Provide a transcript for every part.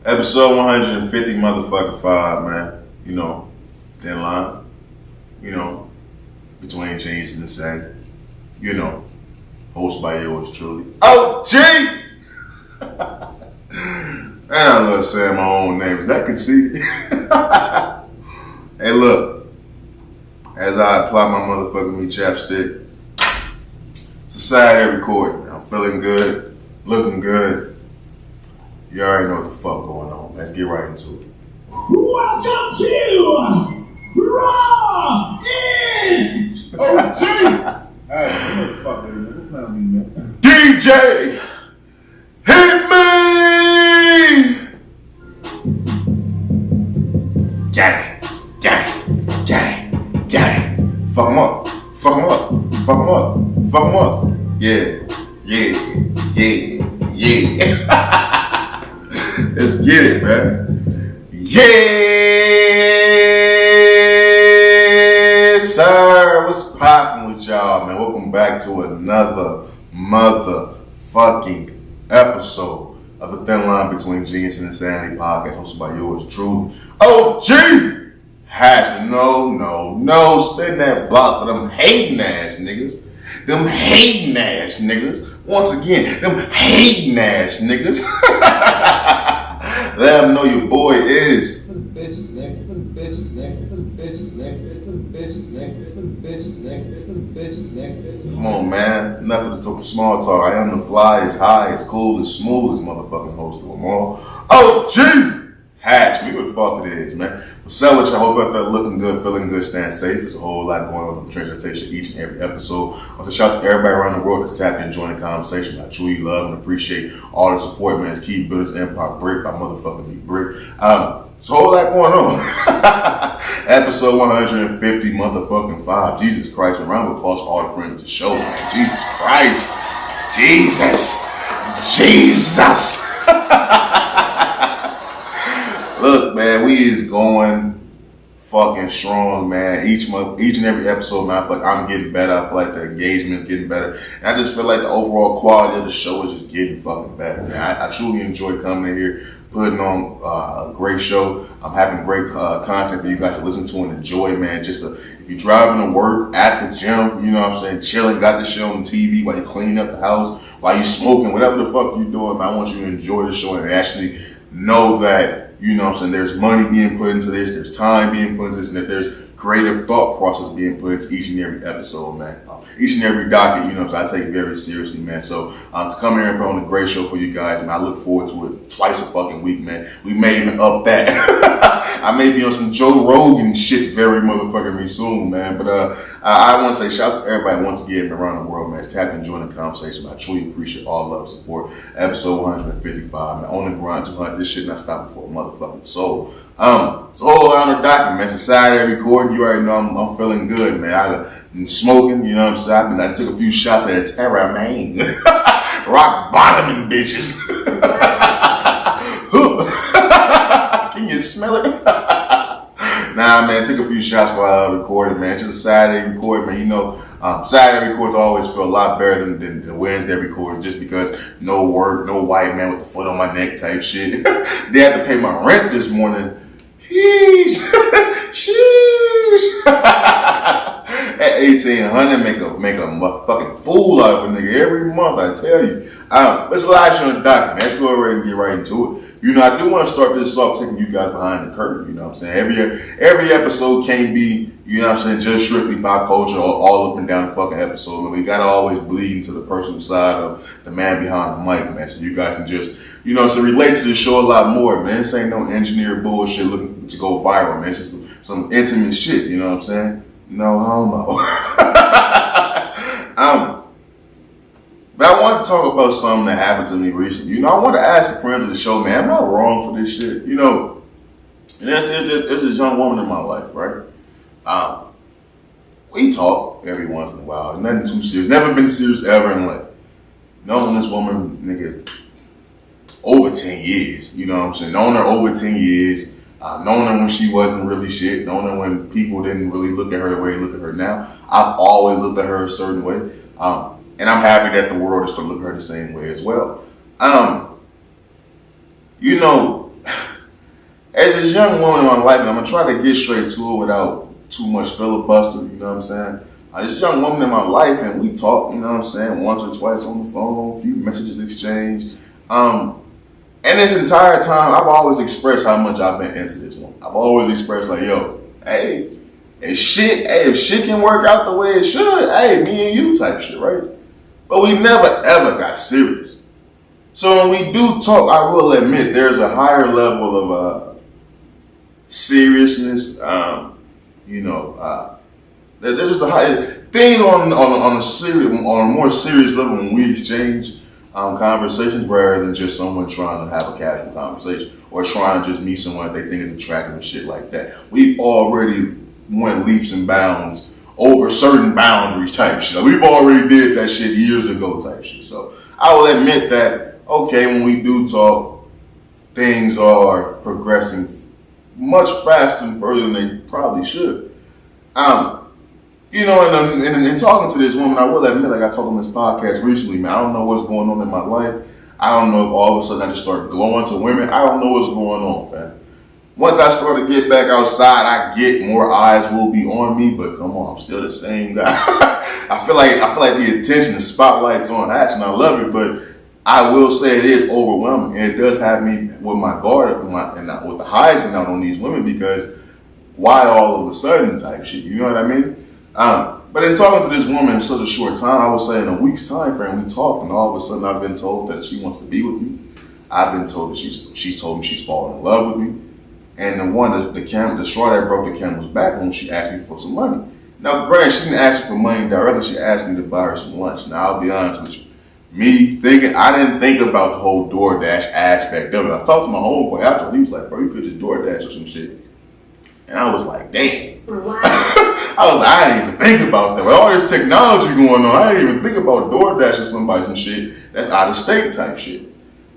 Episode 150 motherfucking 5, man. You know, thin line. You know, between James and the Sandy. You know, hosted by yours truly. OG! Man, I love saying my own name. Is that conceited? Hey, look. As I apply my motherfucking me chapstick, it's a Saturday recording. I'm feeling good, looking good. You already know what the fuck going on. Let's get right into it. Welcome to Raw Is OG. Hey, what the fuck, man? DJ, hit me! Gang. Fuck him up. Yeah. Let's get it, man. Yes, sir. What's poppin' with y'all, man? Welcome back to another motherfucking episode of the Thin Line Between Genius and Insanity podcast, hosted by yours truly, OGHatch. No, spin that block for them hating ass niggas. Once again, them hating ass niggas. Let them know your boy is. For the bitches, nigga. For the bitches, nigga. For the bitches, nigga. For the bitches, nigga. For the bitches, nigga. For the bitches, nigga. Come on, man. Enough of the small talk. I am the fly, as high, as cool, as smooth as motherfucking host of them all. OGHatch. Me what the fuck it is, man. What's up with y'all? Hope you're out there looking good, feeling good, staying safe. There's a whole lot going on with transportation each and every episode. I want to shout out to everybody around the world that's tapped in, enjoying the conversation. I truly love and appreciate all the support, man. It's keep building this empire brick by motherfucking me brick. There's a whole lot going on. Episode 150 motherfucking 5. Jesus Christ, man. Round of applause for all the friends of the show, man. Jesus Christ. Jesus. Look, man, we is going fucking strong, man. Each and every episode, man, I feel like I'm getting better. I feel like the engagement's getting better. And I just feel like the overall quality of the show is just getting fucking better, man. I truly enjoy coming in here, putting on a great show. I'm having great content for you guys to listen to and enjoy, man. If you're driving to work, at the gym, you know what I'm saying, chilling, got the show on TV while you're cleaning up the house, while you're smoking, whatever the fuck you're doing, man, I want you to enjoy the show and actually know that, you know what I'm saying, there's money being put into this, there's time being put into this, and that there's creative thought process being put into each and every episode, man. Each and every docket, you know, so I take it very seriously, man. So to come here and put on a great show for you guys, man, I look forward to it twice a fucking week, man. We may even up that. I may be on some Joe Rogan shit very motherfucking soon, man. But I want to say shout out to everybody once again around the world, man. It's tapping and joining the conversation. I truly appreciate all love and support. Episode 155, man. On the grind, 200. This shit not stopping for a motherfucking soul. It's all on the document, man. It's a Saturday recording. You already know I'm feeling good, man. I've been smoking, you know what I'm saying? I took a few shots at Terra, man. Rock bottoming bitches. Can you smell it? Nah, man, took a few shots while I recorded, man. Just a Saturday recording, man. You know, Saturday records always feel a lot better than the Wednesday records, just because no work, no white man with the foot on my neck type shit. They had to pay my rent this morning. Sheesh. At 1800, make a fucking fool out of a nigga every month, I tell you. Let's live show on the document, man. Let's go ahead and get right into it. You know, I do want to start this off taking you guys behind the curtain, you know what I'm saying? Every episode can't be, you know what I'm saying, just strictly pop culture all up and down the fucking episode. Man. We gotta always bleed into the personal side of the man behind the mic, man, so you guys can just, you know, so relate to the show a lot more, man. This ain't no engineered bullshit looking to go viral, man. It's just some intimate shit, you know what I'm saying? No homo. But I want to talk about something that happened to me recently. You know, I want to ask the friends of the show, man, am I wrong for this shit? You know, and there's this young woman in my life, right? We talk every once in a while. Nothing too serious. Never been serious ever in life. Known this woman, nigga, over 10 years. You know what I'm saying? Known her over 10 years. Known her when she wasn't really shit. Known her when people didn't really look at her the way they look at her now. I've always looked at her a certain way. And I'm happy that the world is going to look at her the same way as well. You know, this young woman in my life, and I'm gonna try to get straight to it without too much filibuster, you know what I'm saying? This young woman in my life, and we talk, you know what I'm saying, once or twice on the phone, a few messages exchanged. And this entire time, I've always expressed how much I've been into this woman. I've always expressed like, yo, hey, if shit can work out the way it should, hey, me and you type shit, right? But we never ever got serious. So when we do talk, I will admit there's a higher level of seriousness. There's just a high things on a more serious level when we exchange conversations rather than just someone trying to have a casual conversation or trying to just meet someone that they think is attractive and shit like that. We've already went leaps and bounds over certain boundaries type shit. Like, we've already did that shit years ago type shit. So I will admit that, okay, when we do talk, things are progressing much faster and further than they probably should. In talking to this woman, I will admit, like I told on this podcast recently, man, I don't know what's going on in my life. I don't know if all of a sudden I just start glowing to women. I don't know what's going on, fam. Once I start to get back outside, I get more eyes will be on me, but come on, I'm still the same guy. I feel like the attention, the spotlight's on Hatch, and I love it, but I will say it is overwhelming, and it does have me with my guard up and with the Heisman out on these women, because why all of a sudden type shit, you know what I mean? But in talking to this woman in such a short time, I would say in a week's time frame, we talked, and all of a sudden I've been told that she wants to be with me. I've been told that she's told me she's fallen in love with me. And the straw that broke the camel's back when she asked me for some money. Now, granted, she didn't ask me for money directly. She asked me to buy her some lunch. Now, I'll be honest with you. I didn't think about the whole DoorDash aspect of it. I talked to my homeboy after. He was like, bro, you could just DoorDash or some shit. And I was like, damn. Wow. I didn't even think about that. With all this technology going on, I didn't even think about DoorDash or somebody some shit that's out of state type shit.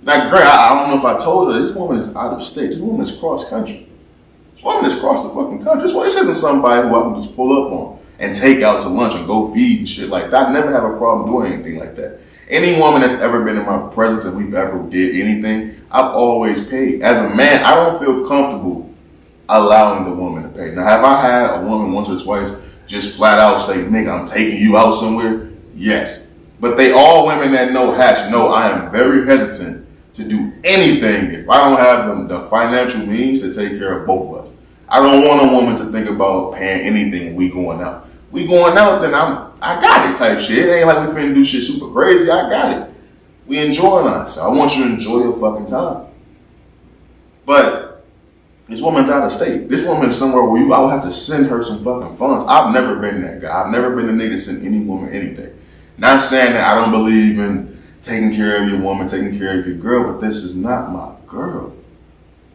Now, granted, I don't know if I told her, this woman is out of state. This woman is cross country. This woman is cross the fucking country. This isn't somebody who I can just pull up on and take out to lunch and go feed and shit like that. I never have a problem doing anything like that. Any woman that's ever been in my presence and we've ever did anything, I've always paid. As a man, I don't feel comfortable allowing the woman to pay. Now, have I had a woman once or twice just flat out say, nigga, I'm taking you out somewhere? Yes. But all women that know Hatch know I am very hesitant to do anything if I don't have the financial means to take care of both of us. I don't want a woman to think about paying anything when we going out. We going out, then I got it type shit. It ain't like we finna do shit super crazy. I got it. We enjoying us. I want you to enjoy your fucking time. But this woman's out of state. This woman's somewhere where I would have to send her some fucking funds. I've never been that guy. I've never been the nigga to send any woman anything. Not saying that I don't believe in taking care of your woman, taking care of your girl, but this is not my girl.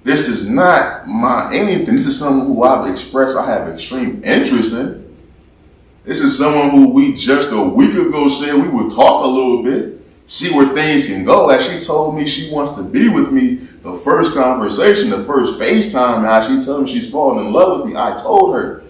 This is not my anything. This is someone who I've expressed I have extreme interest in. This is someone who we just a week ago said we would talk a little bit, see where things can go. As she told me she wants to be with me, the first conversation, the first FaceTime, how she told me she's falling in love with me, I told her,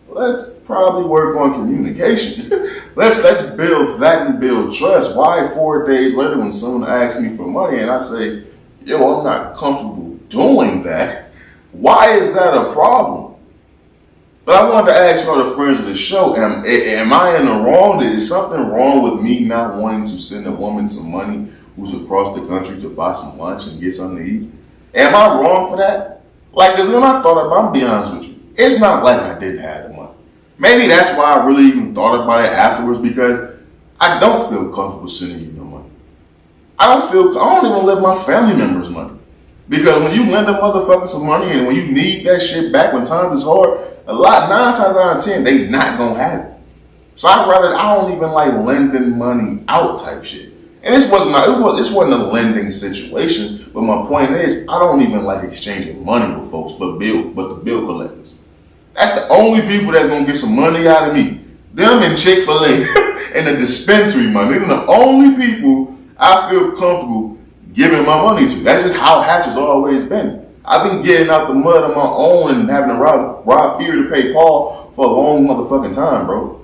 let's probably work on communication. let's build that and build trust. Why 4 days later when someone asks me for money and I say, yo, I'm not comfortable doing that, why is that a problem? But I wanted to ask all the friends of the show, am I in the wrong? Is something wrong with me not wanting to send a woman some money who's across the country to buy some lunch and get something to eat? Am I wrong for that? Like, because when I thought about it, I'm be honest with you, it's not like I didn't have the money. Maybe that's why I really even thought about it afterwards, because I don't feel comfortable sending you no money. I don't even lend my family members money. Because when you lend a motherfucker some money and when you need that shit back when times is hard, 9 times out of 10, they not gonna have it. So I don't even like lending money out type shit. And this wasn't a lending situation, but my point is, I don't even like exchanging money with folks, but the bill collectors. That's the only people that's gonna get some money out of me. Them and Chick-fil-A and the dispensary money. They're the only people I feel comfortable giving my money to. That's just how Hatch has always been. I've been getting out the mud on my own and having to rob Peter to pay Paul for a long motherfucking time, bro.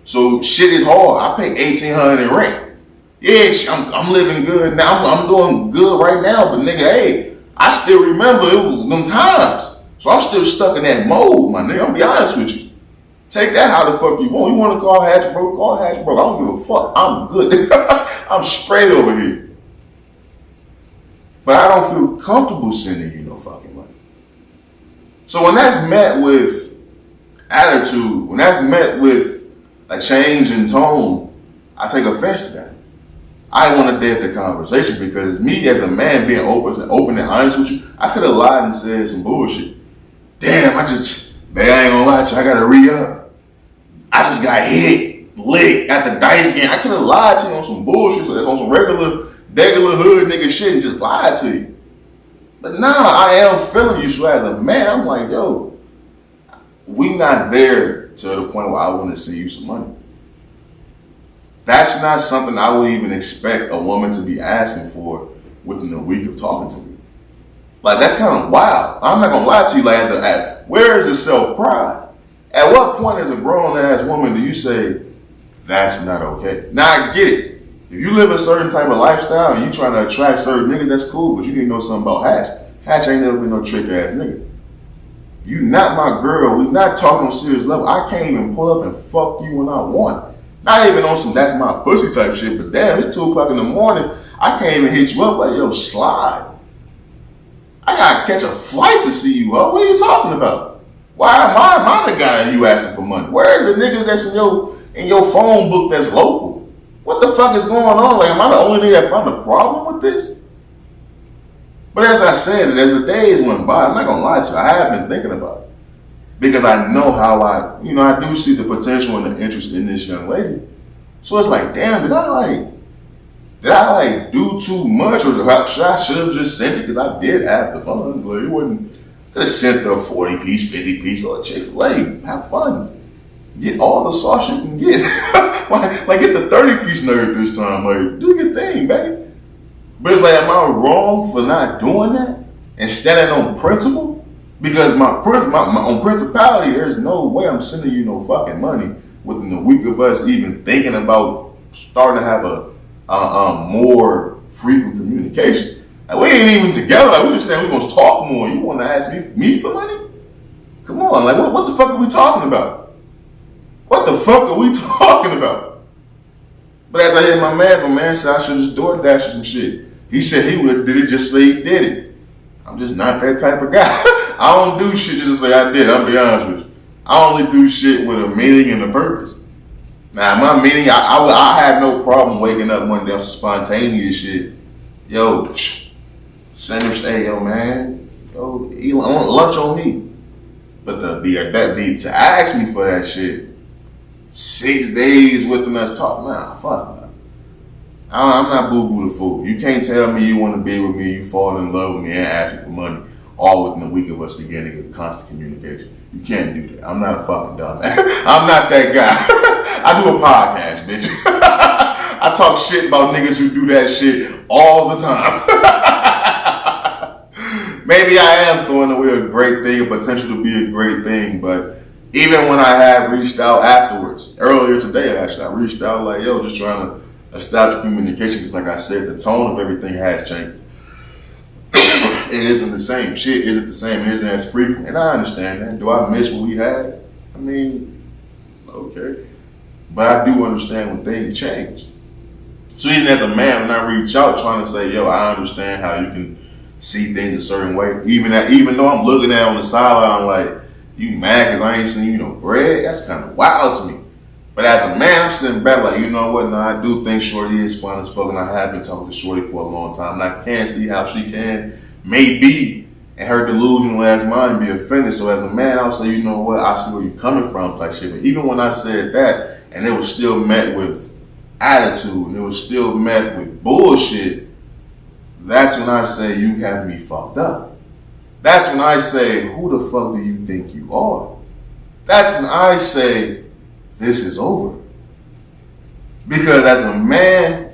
So shit is hard. I pay $1,800 in rent. Yeah, I'm living good now. I'm doing good right now, but nigga, hey, I still remember them times. So I'm still stuck in that mode, my nigga. I'm gonna be honest with you. Take that how the fuck you want. You want to call Hatch bro? Call Hatch bro. I don't give a fuck. I'm good. I'm straight over here. But I don't feel comfortable sending you no fucking money. So when that's met with attitude, when that's met with a change in tone, I take offense to that. I want to dead the conversation because me as a man being open and honest with you, I could have lied and said some bullshit. Damn, man, I ain't gonna lie to you, I gotta re-up. I just got licked at the dice game. I could have lied to you on some bullshit, so that's on some regular hood nigga shit and just lied to you. But nah, I am feeling you, so as a man, I'm like, yo, we not there to the point where I want to send you some money. That's not something I would even expect a woman to be asking for within a week of talking to me. Like, that's kind of wild. I'm not gonna lie to you, like, where is the self-pride? At what point as a grown-ass woman do you say, that's not okay? Now, I get it. If you live a certain type of lifestyle and you trying to attract certain niggas, that's cool, but you need to know something about Hatch. Hatch ain't never been no trick-ass nigga. You not my girl. We not talking on serious level. I can't even pull up and fuck you when I want. Not even on some that's my pussy type shit, but damn, it's 2 o'clock in the morning. I can't even hit you up like, yo, slide. I gotta catch a flight to see you, huh? What are you talking about? Why am I the guy you asking for money? Where is the niggas that's in your phone book that's local? What the fuck is going on? Like, am I the only nigga that found a problem with this? But as I said, as the days went by, I'm not gonna lie to you, I have been thinking about it. Because I know how I do see the potential and the interest in this young lady. So it's like, damn, did I do too much, or should have just sent it? Because I did have the funds. Like, it wasn't. Could have sent the 40-piece, 50-piece, or Chick-fil-A. Have fun. Get all the sauce you can get. like get the 30-piece nerd this time. Like, do your thing, babe. But it's like, am I wrong for not doing that and standing on principle? Because my on principality, there's no way I'm sending you no fucking money within a week of us even thinking about starting to have a more frequent communication. Like, we ain't even together. Like, we just saying we're gonna talk more. You want to ask me for money? Come on, like what the fuck are we talking about? What the fuck are we talking about? But as I hear my man said I should just DoorDash or some shit. He said he would have did it just say he did it. I'm just not that type of guy. I don't do shit just to say I did. I'll be honest with you. I only do shit with a meaning and a purpose. Now, my meaning, I have no problem waking up one day on spontaneous shit. Yo, send him stay, yo, man. Yo, I want lunch on me. But to ask me for that shit, 6 days within us talking, nah, fuck, man. I'm not boo-boo the fool. You can't tell me you want to be with me, you fall in love with me, and ask me for money, all within a week of us beginning a constant communication. You can't do that. I'm not a fucking dumb man. I'm not that guy. I do a podcast, bitch. I talk shit about niggas who do that shit all the time. Maybe I am throwing away a great thing, a potential to be a great thing, but even when I have reached out afterwards, earlier today actually, I reached out like, yo, just trying to establish communication, because like I said, the tone of everything has changed. It isn't the same. Shit isn't the same. It isn't as frequent. And I understand that. Do I miss what we had? I mean, okay. But I do understand when things change. So even as a man, when I reach out trying to say, yo, I understand how you can see things a certain way. Even though I'm looking at it on the sideline like, you mad because I ain't seen you no bread? That's kind of wild to me. But as a man, I'm sitting back like, you know what? No, I do think Shorty is fun as fuck, and I have been talking to Shorty for a long time. And I can see how she can, maybe, in her delusional ass mind, be offended. So as a man, I'll say, you know what? I see where you're coming from, type shit. But even when I said that, and it was still met with attitude, and it was still met with bullshit, that's when I say, you have me fucked up. That's when I say, who the fuck do you think you are? That's when I say, this is over. Because as a man,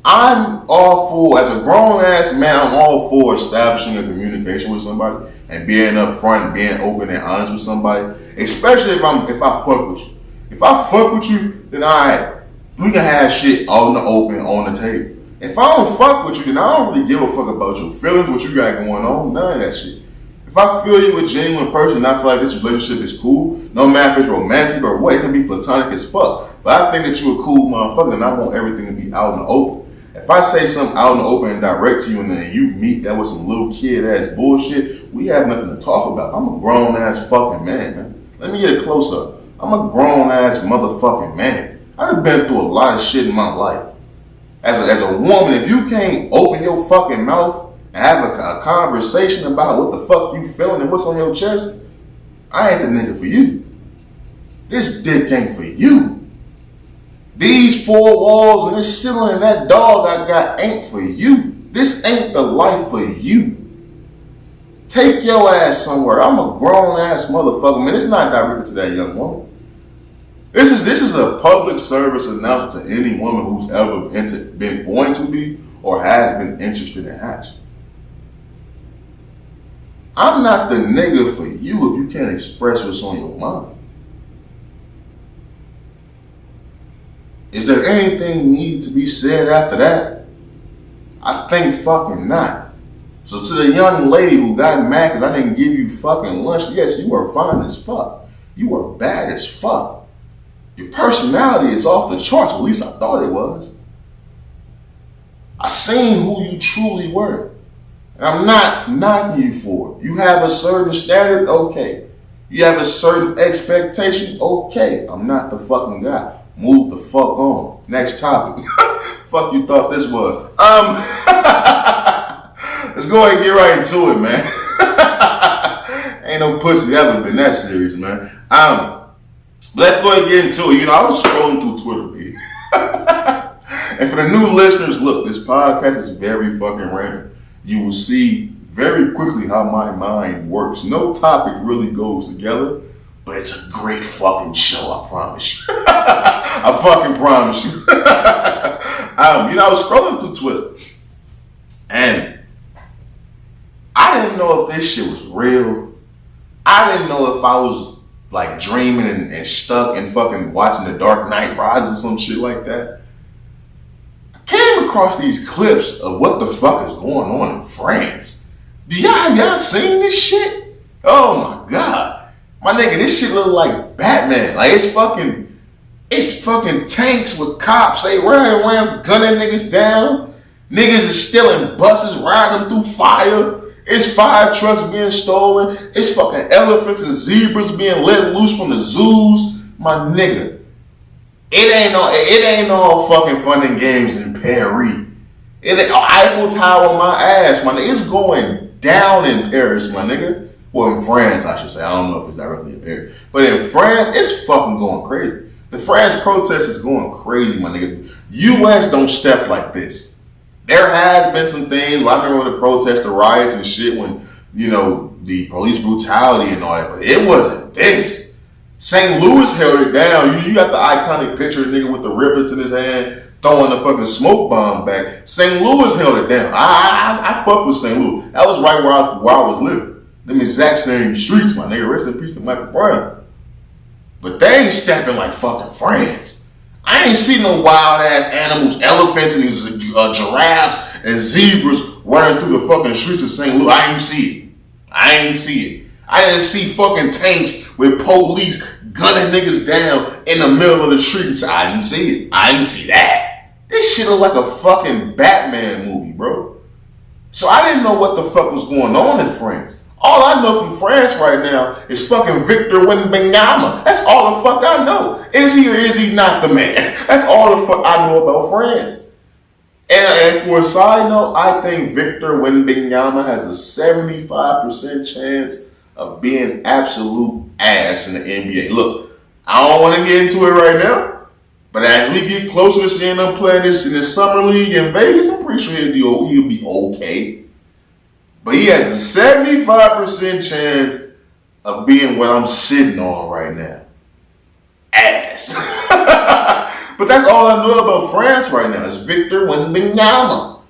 I'm all for, as a grown ass man, I'm all for establishing a communication with somebody and being upfront, being open and honest with somebody. Especially if I fuck with you. If I fuck with you, then we can have shit out in the open, on the table. If I don't fuck with you, then I don't really give a fuck about your feelings, what you got going on, none of that shit. If I feel you a genuine person and I feel like this relationship is cool, no matter if it's romantic or what, it can be platonic as fuck. But I think that you a cool motherfucker and I want everything to be out in the open. If I say something out in the open and direct to you and then you meet that with some little kid ass bullshit, we have nothing to talk about. I'm a grown ass fucking man. Let me get a close up. I'm a grown ass motherfucking man. I've been through a lot of shit in my life. As a woman, if you can't open your fucking mouth and have a conversation about what the fuck you feeling and what's on your chest, I ain't the nigga for you. This dick ain't for you. These four walls and this ceiling and that dog I got ain't for you. This ain't the life for you. Take your ass somewhere. I'm a grown ass motherfucker, man. It's not directed to that young woman. This is a public service announcement to any woman who's ever been going to be or has been interested in Hatch. I'm not the nigga for you if you can't express what's on your mind. Is there anything need to be said after that? I think fucking not. So to the young lady who got mad because I didn't give you fucking lunch, yes, you are fine as fuck. You are bad as fuck. Your personality is off the charts, at least I thought it was. I seen who you truly were. And I'm not knocking you for it. You have a certain standard, okay. You have a certain expectation, okay. I'm not the fucking guy. Move the fuck on. Next topic. Fuck you thought this was. Let's go ahead and get right into it, man. Ain't no pussy ever been that serious, man. Let's go ahead and get into it. You know, I was scrolling through Twitter, B. And for the new listeners, look, this podcast is very fucking random. You will see very quickly how my mind works. No topic really goes together, but it's a great fucking show, I promise you. I fucking promise you. You know, I was scrolling through Twitter, and I didn't know if this shit was real. I didn't know if I was like dreaming and stuck and fucking watching The Dark Knight Rises or some shit like that. I came across these clips of what the fuck is going on in France. Have y'all seen this shit? Oh my god. My nigga, this shit look like Batman. Like it's fucking tanks with cops. They running around gunning niggas down. Niggas is stealing buses, riding through fire. It's fire trucks being stolen. It's fucking elephants and zebras being let loose from the zoos. My nigga, it ain't all fucking fun and games in Paris. It ain't Eiffel Tower on my ass, my nigga. It's going down in Paris, my nigga. Well, in France, I should say. I don't know if it's directly in Paris. But in France, it's fucking going crazy. The France protest is going crazy, my nigga. US don't step like this. There has been some things. I remember the protests, the riots and shit when, you know, the police brutality and all that. But it wasn't this. St. Louis held it down. You got the iconic picture of the nigga with the riblets in his hand throwing the fucking smoke bomb back. St. Louis held it down. I fuck with St. Louis. That was right where I was living. Them exact same streets, my nigga. Rest in peace to Michael Brown. But they ain't stepping like fucking France. I ain't seen no wild ass animals, elephants and giraffes and zebras running through the fucking streets of St. Louis. I ain't see it. I didn't see fucking tanks with police gunning niggas down in the middle of the street. I didn't see it. I didn't see that. This shit look like a fucking Batman movie, bro. So I didn't know what the fuck was going on in France. All I know from France right now is fucking Victor Wembanyama. That's all the fuck I know. Is he or is he not the man? That's all the fuck I know about France. And for a side note, I think Victor Wembanyama has a 75% chance of being absolute ass in the NBA. Look, I don't want to get into it right now, but as we get closer to seeing them playing this in the summer league in Vegas, I'm pretty sure he'll be okay. But he has a 75% chance of being what I'm sitting on right now. Ass. But that's all I know about France right now is Victor Wembanyama.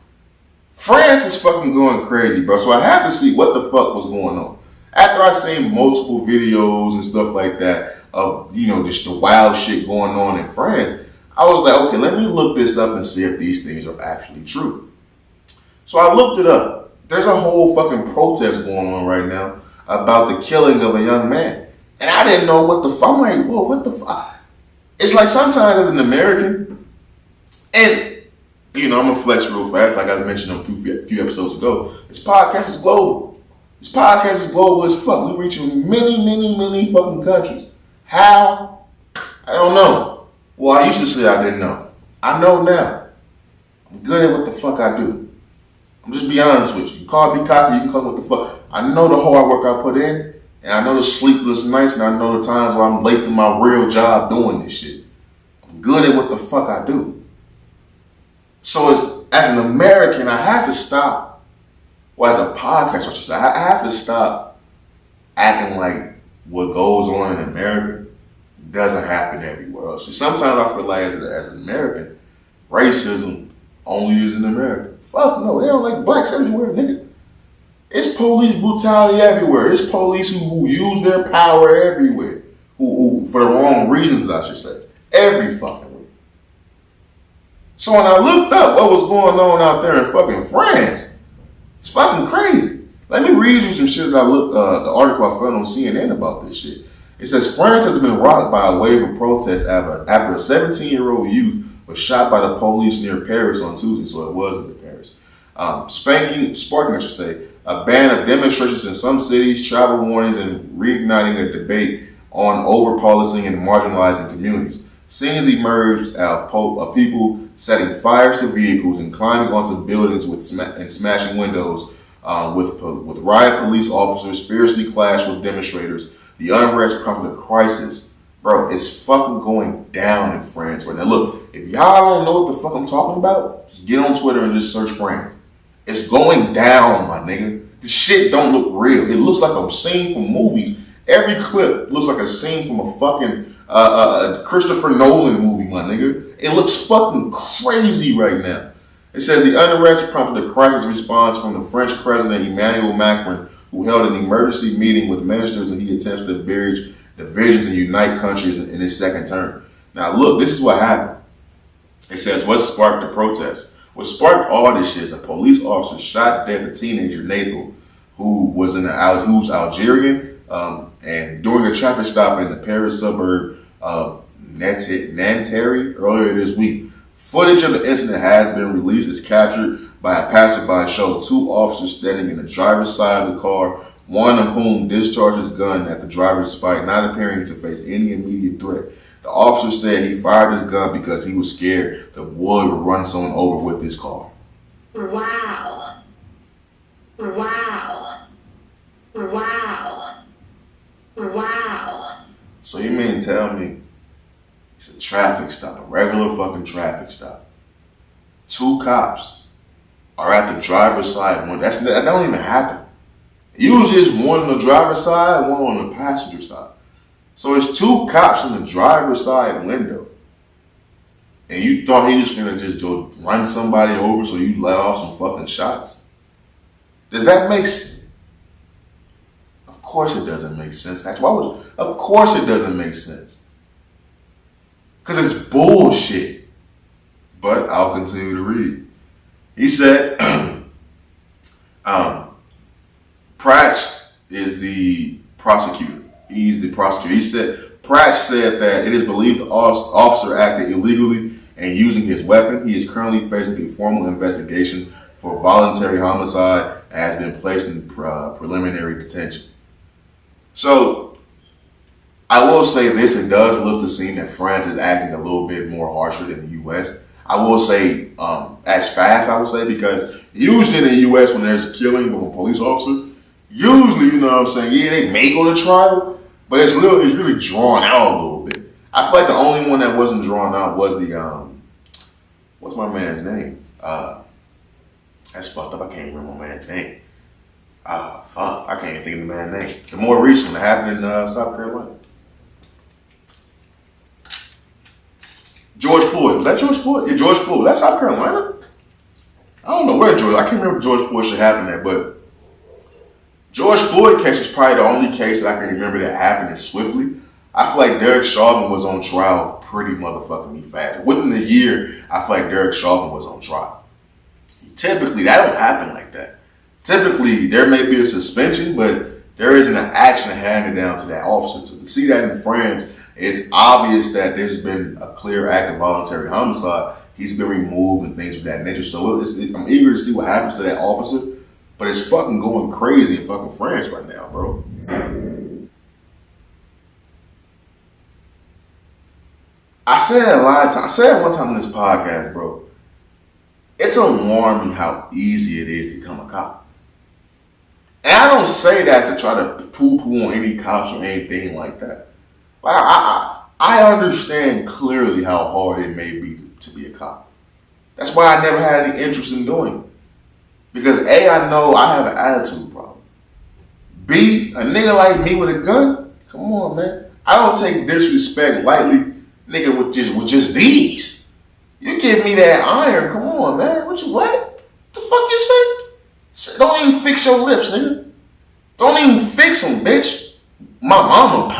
France is fucking going crazy, bro. So I had to see what the fuck was going on. After I seen multiple videos and stuff like that of, you know, just the wild shit going on in France, I was like, okay, let me look this up and see if these things are actually true. So I looked it up. There's a whole fucking protest going on right now about the killing of a young man. And I didn't know what the fuck. I'm like, whoa, what the fuck? It's like sometimes as an American, and you know, I'm gonna flex real fast, like I mentioned a few episodes ago. This podcast is global. This podcast is global as fuck. We reaching many fucking countries. How? I don't know. Well, I used to say I didn't know. I know now. I'm good at what the fuck I do. I'm just be honest with you. You call me cocky, you can call me what the fuck. I know the hard work I put in, and I know the sleepless nights, and I know the times where I'm late to my real job doing this shit. I'm good at what the fuck I do. So as an American, I have to stop, well, as a podcast, I should say, I have to stop acting like what goes on in America doesn't happen everywhere else. See, sometimes I feel like as an American, racism only is in America. Fuck no, they don't like blacks everywhere, nigga. It's police brutality everywhere. It's police who use their power everywhere. Who for the wrong reasons, I should say. Every fucking way. So when I looked up what was going on out there in fucking France, it's fucking crazy. Let me read you some shit that I looked, the article I found on CNN about this shit. It says France has been rocked by a wave of protests after a 17-year-old youth was shot by the police near Paris on Tuesday, so it was in Paris. Sparking, I should say, a ban of demonstrations in some cities, travel warnings, and reigniting a debate on over-policing and marginalizing communities. Scenes emerged of people setting fires to vehicles and climbing onto buildings and smashing windows, with riot police officers fiercely clashed with demonstrators. The unrest prompted a crisis. Bro, it's fucking going down in France right now. Look, if y'all don't know what the fuck I'm talking about, just get on Twitter and just search France. It's going down, my nigga. This shit don't look real. It looks like a scene from movies. Every clip looks like a scene from a fucking Christopher Nolan movie, my nigga. It looks fucking crazy right now. It says the unrest prompted a crisis response from the French president Emmanuel Macron, who held an emergency meeting with ministers, and he attempts to bridge divisions and unite countries in his second term. Now, look, this is what happened. It says, what sparked the protest? What sparked all this shit is a police officer shot dead the teenager Nathan, who's Algerian, and during a traffic stop in the Paris suburb of Nanterre earlier this week. Footage of the incident has been released. It's captured by a passerby showed two officers standing in the driver's side of the car, one of whom discharged his gun at the driver's spike, not appearing to face any immediate threat. The officer said he fired his gun because he was scared the boy would run someone over with his car. Wow. Wow. Wow. Wow. So you mean to tell me it's a traffic stop, a regular fucking traffic stop. Two cops are at the driver's side window. That don't even happen. Usually it's one on the driver's side, one on the passenger side. So it's two cops in the driver's side window. And you thought he was gonna just go run somebody over so you let off some fucking shots? Does that make sense? Of course it doesn't make sense. Actually, of course it doesn't make sense. Because it's bullshit. But I'll continue to read. He said, Pratch is the prosecutor. He's the prosecutor. He said, Pratch said that it is believed the officer acted illegally and using his weapon. He is currently facing a formal investigation for voluntary homicide and has been placed in preliminary detention. So, I will say this, it does look to seem that France is acting a little bit more harsher than the U.S. I will say as fast, I would say, because usually in the U.S. when there's a killing of a police officer, usually, you know what I'm saying, yeah, they may go to trial, but it's really drawn out a little bit. I feel like the only one that wasn't drawn out was the, what's my man's name? That's fucked up, I can't remember my man's name. Fuck, I can't even think of the man's name. The more recent one that happened in South Carolina. George Floyd. Was that George Floyd? Yeah, George Floyd. That's South Carolina? I don't know where George. I can't remember George Floyd should happen at, but George Floyd case was probably the only case that I can remember that happened as swiftly. I feel like Derek Chauvin was on trial pretty motherfucking fast. Within a year, I feel like Derek Chauvin was on trial. Typically, that don't happen like that. Typically, there may be a suspension, but there isn't an action handed down to that officer. To see that in France, it's obvious that there's been a clear act of voluntary homicide. He's been removed and things of that nature. So I'm eager to see what happens to that officer. But it's fucking going crazy in fucking France right now, bro. I said a lot of times. I said one time in this podcast, bro. It's alarming how easy it is to become a cop. And I don't say that to try to poo-poo on any cops or anything like that. I understand clearly how hard it may be to be a cop. That's why I never had any interest in doing it. Because A, I know I have an attitude problem. B, a nigga like me with a gun? Come on, man. I don't take disrespect lightly, nigga, with just these. You give me that iron, come on, man. What? The fuck you say? Don't even fix your lips, nigga. Don't even fix them, bitch. My mama,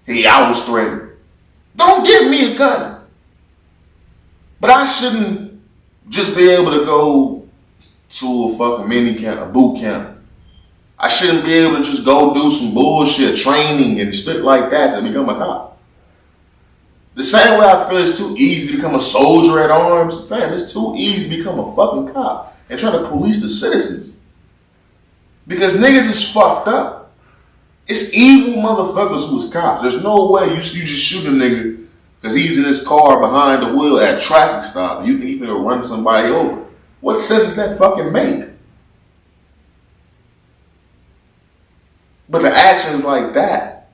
hey, I was threatened. Don't give me a gun. But I shouldn't just be able to go to a fucking mini camp, a boot camp. I shouldn't be able to just go do some bullshit training and shit like that to become a cop. The same way I feel it's too easy to become a soldier at arms. Fam, it's too easy to become a fucking cop and try to police the citizens. Because niggas is fucked up. It's evil motherfuckers who is cops. There's no way you just shoot a nigga because he's in his car behind the wheel at a traffic stop and you think he's gonna run somebody over. What sense does that fucking make? But the actions like that,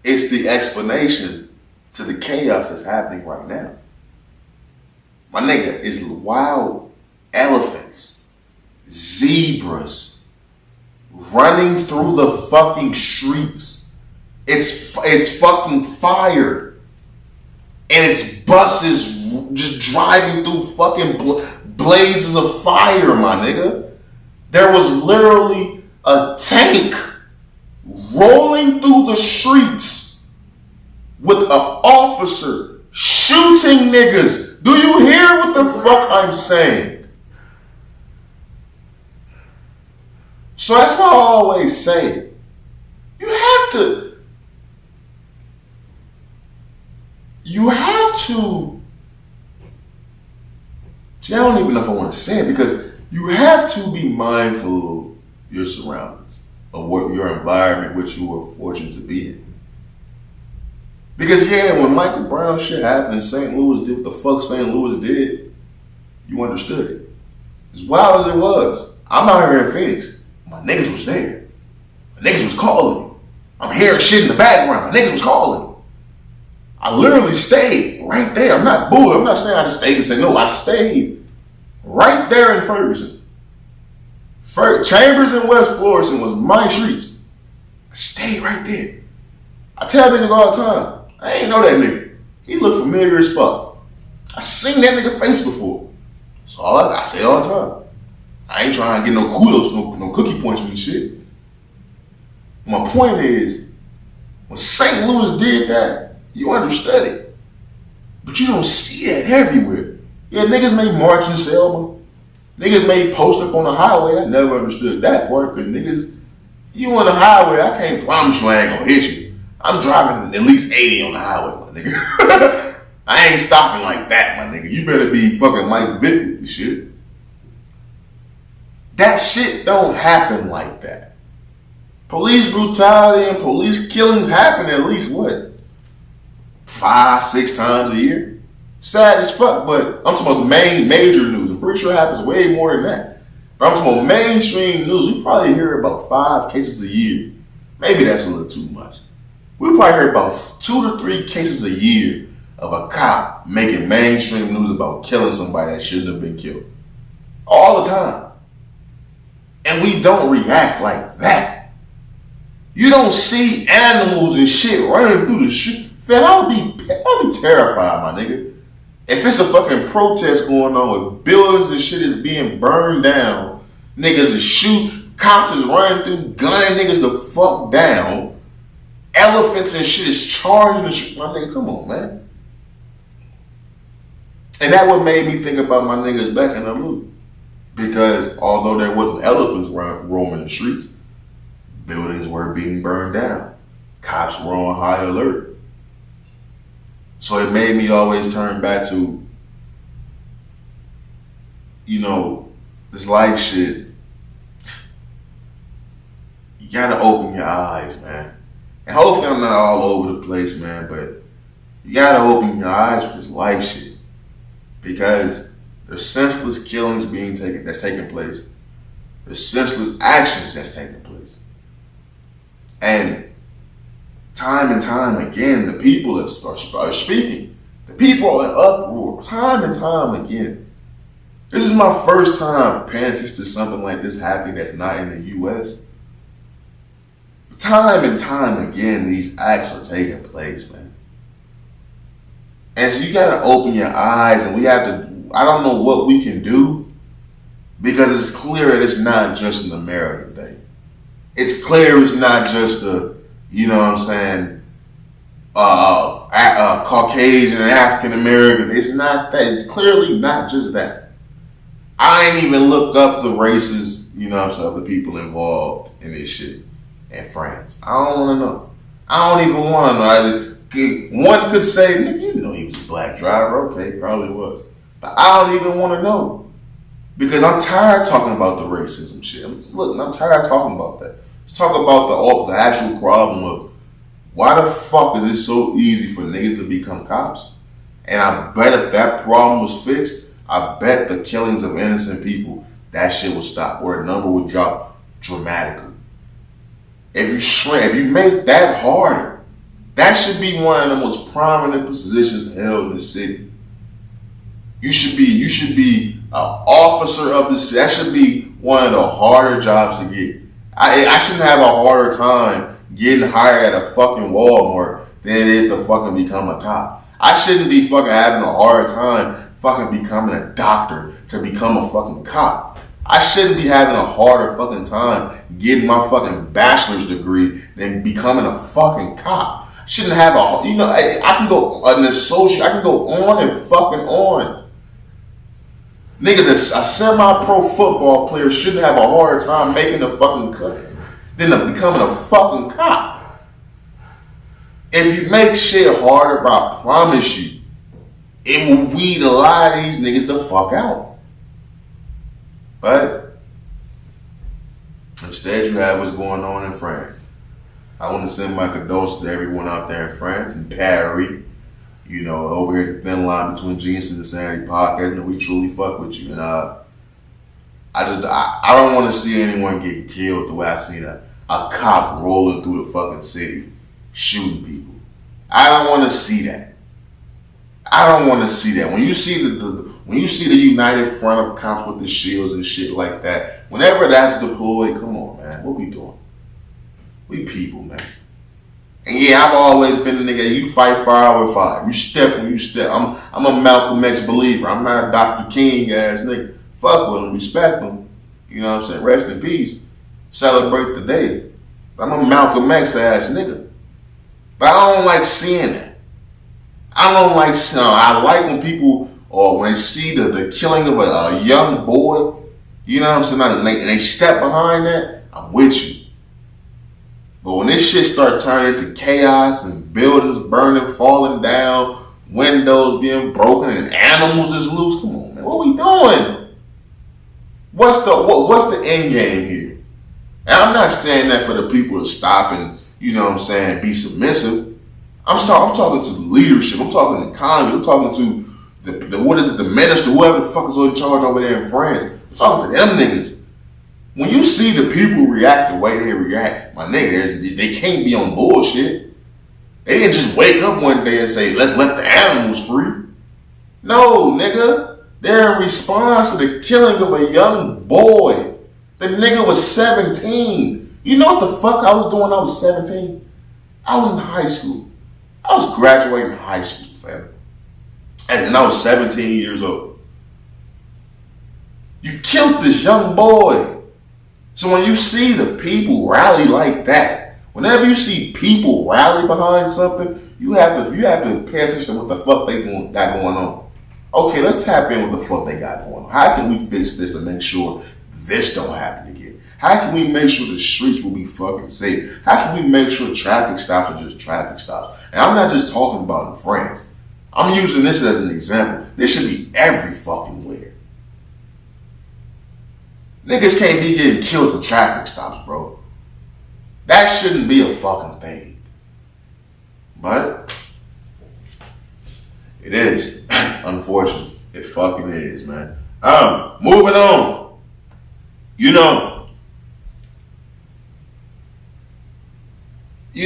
it's the explanation to the chaos that's happening right now. My nigga, it's wild elephants, zebras, running through the fucking streets. It's fucking fire. And it's buses just driving through fucking blazes of fire, my nigga. There was literally a tank rolling through the streets with an officer shooting niggas. Do you hear what the fuck I'm saying? So that's why I always say, you have to, see, I don't even know if I want to say it because you have to be mindful of your surroundings, of what your environment, which you were fortunate to be in. Because yeah, when Michael Brown shit happened and St. Louis did what the fuck St. Louis did, you understood it. As wild as it was, I'm out here in Phoenix. My niggas was there. My niggas was calling me. I'm hearing shit in the background. My niggas was calling me. I literally stayed right there. I'm not bull. I'm not saying I just stayed and said no. I stayed right there in Ferguson. Chambers and West Florissant was my streets. I stayed right there. I tell niggas all the time, I ain't know that nigga. He looked familiar as fuck. I seen that nigga face before. So I say all the time. I ain't trying to get no kudos, no cookie points and shit. My point is, when St. Louis did that, you understood it. But you don't see that everywhere. Yeah, niggas may march in Selma. Niggas may post up on the highway. I never understood that part because niggas, you on the highway, I can't promise you I ain't gonna hit you. I'm driving at least 80 on the highway, my nigga. I ain't stopping like that, my nigga. You better be fucking Mike Vick with this shit. That shit don't happen like that. Police brutality and police killings happen at least, what, 5-6 times a year? Sad as fuck, but I'm talking about the major news. I'm pretty sure it happens way more than that. But I'm talking about mainstream news. We probably hear about 5 cases a year. Maybe that's a little too much. We probably hear about 2 to 3 cases a year of a cop making mainstream news about killing somebody that shouldn't have been killed. All the time. And we don't react like that. You don't see animals and shit running through the shit. Fam, I'll be terrified, my nigga. If it's a fucking protest going on with buildings and shit is being burned down, niggas is shooting, cops is running through, gunning niggas the fuck down, elephants and shit is charging and shit. My nigga, come on, man. And that what made me think about my niggas back in the loop. Because although there wasn't elephants roaming streets. Buildings were being burned down. Cops were on high alert. So it made me always turn back to, this life shit. You gotta open your eyes, man. And hopefully I'm not all over the place, man, but you gotta open your eyes with this life shit. Because there's senseless killings that's taking place. There's senseless actions that's taking place. And time and time again, the people are speaking. The people are in uproar. Time and time again. This is my first time paying attention to something like this happening that's not in the U.S. Time and time again, these acts are taking place, man. And so you gotta open your eyes, and we have to, I don't know what we can do, because it's clear that it's not just an American thing. It's clear it's not just a, Caucasian and African American. It's not that. It's clearly not just that. I ain't even looked up the races, of the people involved in this shit in France. I don't want to know. I don't even want to know. One could say, nigga, he was a black driver. Okay, probably was. But I don't even want to know. Because I'm tired of talking about the racism shit. I'm tired of talking about that. Let's talk about the actual problem of why the fuck is it so easy for niggas to become cops? And I bet if that problem was fixed, I bet the killings of innocent people, that shit would stop, or the number would drop dramatically. If you make that harder, that should be one of the most prominent positions held in the city. You should be an officer of the city. That should be one of the harder jobs to get. I shouldn't have a harder time getting hired at a fucking Walmart than it is to fucking become a cop. I shouldn't be fucking having a hard time fucking becoming a doctor to become a fucking cop. I shouldn't be having a harder fucking time getting my fucking bachelor's degree than becoming a fucking cop. I shouldn't have I can go an associate, I can go on and fucking on. Nigga, a semi-pro football player shouldn't have a harder time making the fucking cut than becoming a fucking cop. If you make shit harder, I promise you, it will weed a lot of these niggas the fuck out. But instead, you have what's going on in France. I want to send my condolences to everyone out there in France and Paris. Over here at the thin line between Genius and Insanity Podcast, and we truly fuck with you. And I don't want to see anyone get killed the way I seen a cop rolling through the fucking city, shooting people. I don't want to see that. I don't want to see that. When you see the United Front of Cops with the shields and shit like that, whenever that's deployed, come on, man, what we doing? We people, man. And yeah, I've always been a nigga. You fight fire with fire. You step when you step. I'm a Malcolm X believer. I'm not a Dr. King ass nigga. Fuck with him, respect him. You know what I'm saying? Rest in peace. Celebrate the day. But I'm a Malcolm X ass nigga. But I don't like seeing that. I like when people, or when they see the killing of a young boy, you know what I'm saying, and they step behind that, I'm with you. But when this shit start turning into chaos and buildings burning, falling down, windows being broken, and animals is loose, come on, man, what we doing? What's the end game here? And I'm not saying that for the people to stop and, you know what I'm saying, be submissive. I'm talking to the leadership. I'm talking to Congress. I'm talking to the minister, whoever the fuck is in charge over there in France. I'm talking to them niggas. When you see the people react the way they react, my nigga, they can't be on bullshit. They didn't just wake up one day and say, let's let the animals free. No, nigga. They're in response to the killing of a young boy. The nigga was 17. You know what the fuck I was doing when I was 17? I was in high school. I was graduating high school, fam. And I was 17 years old. You killed this young boy. So when you see the people rally like that, whenever you see people rally behind something, you have to pay attention to what the fuck they got going on. Okay, let's tap in with the fuck they got going on. How can we fix this and make sure this don't happen again? How can we make sure the streets will be fucking safe? How can we make sure traffic stops are just traffic stops? And I'm not just talking about in France. I'm using this as an example. This should be every fucking where. Niggas can't be getting killed in traffic stops, bro. That shouldn't be a fucking thing. But it is. Unfortunately. It fucking is, man. Moving on.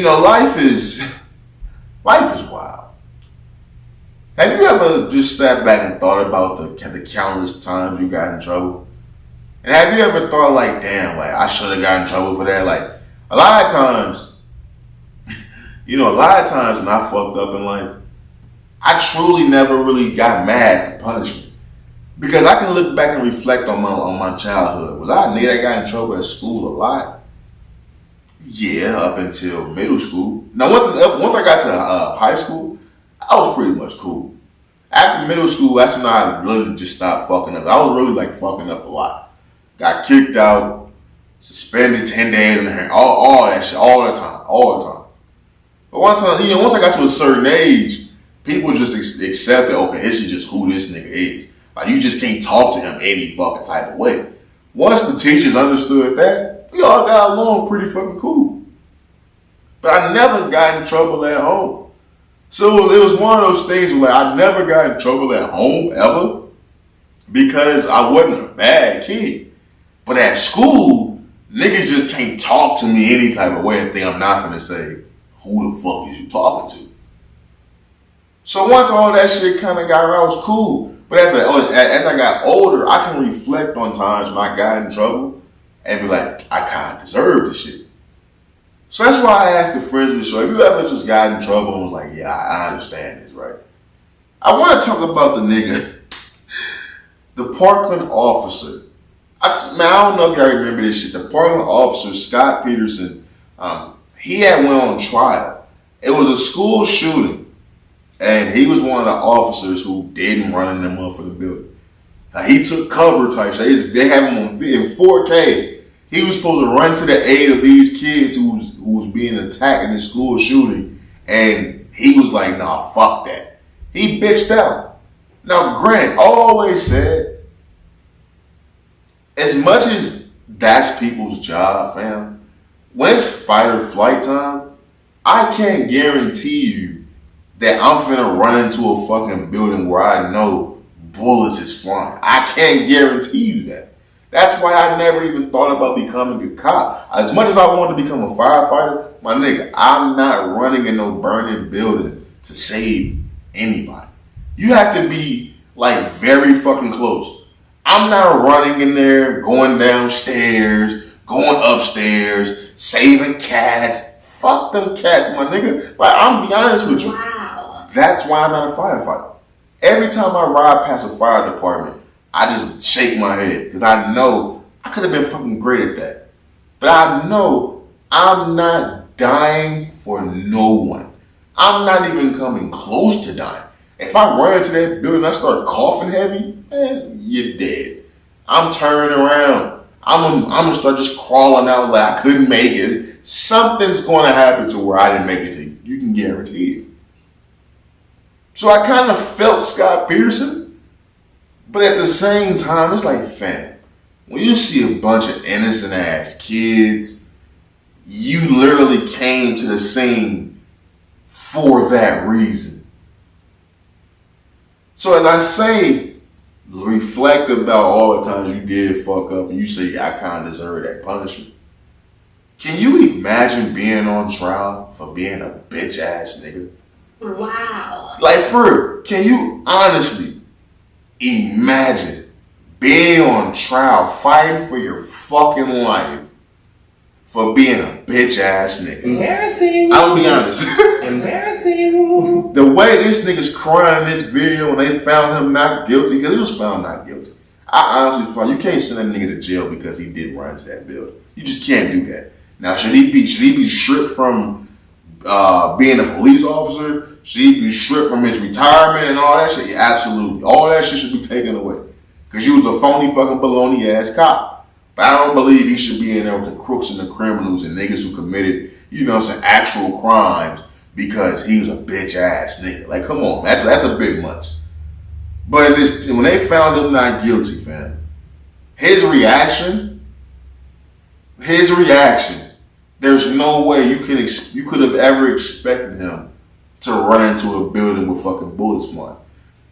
Life is wild. Have you ever just sat back and thought about the countless times you got in trouble? And have you ever thought like, damn, like I should have gotten in trouble for that? Like a lot of times when I fucked up in life, I truly never really got mad at the punishment. Because I can look back and reflect on my childhood. Was I a nigga that got in trouble at school a lot? Yeah, up until middle school. Now, once I got to high school, I was pretty much cool. After middle school, that's when I really just stopped fucking up. I was really like fucking up a lot. Got kicked out, suspended 10 days, and all that shit, all the time. But once I got to a certain age, people just accepted, okay, this is just who this nigga is. Like, you just can't talk to him any fucking type of way. Once the teachers understood that, we all got along pretty fucking cool. But I never got in trouble at home. So it was one of those things where I never got in trouble at home ever because I wasn't a bad kid. But at school, niggas just can't talk to me any type of way and think I'm not finna say, who the fuck is you talking to? So once all that shit kind of got around, I was cool. But as I got older, I can reflect on times when I got in trouble and be like, I kind of deserve this shit. So that's why I asked the friends of the show, have you ever just got in trouble and was like, yeah, I understand this, right? I want to talk about the nigga, the Parkland officer. I don't know if y'all remember this shit. The Parkland officer, Scot Peterson, he had went on trial. It was a school shooting. And he was one of the officers who didn't run in the motherfucking building. Now, he took cover type shit. They have him on in 4K. He was supposed to run to the aid of these kids who was being attacked in this school shooting. And he was like, nah, fuck that. He bitched out. Now, granted, I always said, as much as that's people's job, fam, when it's fight or flight time, I can't guarantee you that I'm finna run into a fucking building where I know bullets is flying. I can't guarantee you that. That's why I never even thought about becoming a cop. As much as I wanted to become a firefighter, my nigga, I'm not running in no burning building to save anybody. You have to be like very fucking close. I'm not running in there, going downstairs, going upstairs, saving cats. Fuck them cats, my nigga. Like, I'm gonna be honest with you. Wow. That's why I'm not a firefighter. Every time I ride past a fire department, I just shake my head because I know I could have been fucking great at that. But I know I'm not dying for no one. I'm not even coming close to dying. If I run into that building and I start coughing heavy, man, you're dead. I'm turning around. I'm gonna start just crawling out like I couldn't make it. Something's going to happen to where I didn't make it to you. You can guarantee it. So I kind of felt Scot Peterson, but at the same time, it's like, fam, when you see a bunch of innocent ass kids, you literally came to the scene for that reason. So as I say, reflect about all the times you did fuck up and you say, I kind of deserve that punishment. Can you imagine being on trial for being a bitch ass nigga? Wow. Like, for real, can you honestly imagine being on trial, fighting for your fucking life for being a bitch ass nigga? Embarrassing. I'll be honest. Embarrassing. The way this nigga's crying in this video when they found him not guilty, because he was found not guilty. I honestly feel you can't send that nigga to jail because he did run into that building. You just can't do that. Now, should he be stripped from being a police officer? Should he be stripped from his retirement and all that shit? Yeah, absolutely. All that shit should be taken away. Because you was a phony fucking baloney ass cop. But I don't believe he should be in there with the crooks and the criminals and niggas who committed, actual crimes because he was a bitch ass nigga. Like, come on, that's a bit much. But when they found him not guilty, fam, his reaction, there's no way you could have ever expected him to run into a building with fucking bullets flying.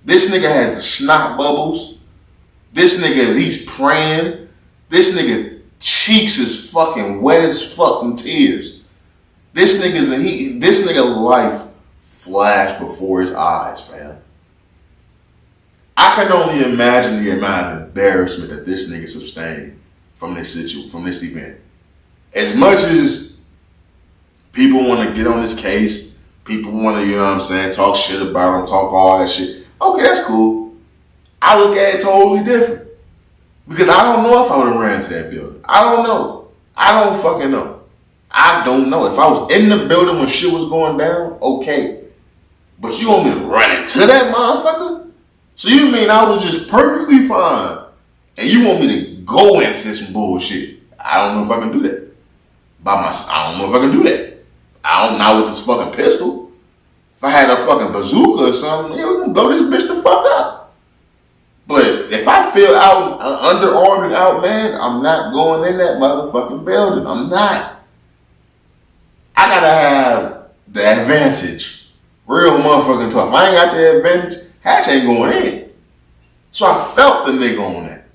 This nigga has the snot bubbles. This nigga, he's praying. This nigga cheeks is fucking wet as fucking tears. This nigga life flashed before his eyes, fam. I can only imagine the amount of embarrassment that this nigga sustained from this event. As much as people want to get on this case, people want to, talk shit about him, talk all that shit. Okay, that's cool. I look at it totally different. Because I don't know if I would have ran to that building. I don't know. I don't fucking know. I don't know. If I was in the building when shit was going down, okay. But you want me to run into that motherfucker? So you mean I was just perfectly fine and you want me to go into some bullshit? I don't know if I can do that. I don't know if I can do that. I don't know with this fucking pistol. If I had a fucking bazooka or something, we can blow this bitch the fuck up. But if I feel underarmed and outmanned, I'm not going in that motherfucking building. I'm not. I gotta have the advantage. Real motherfucking tough. If I ain't got the advantage, Hatch ain't going in. So I felt the nigga on that.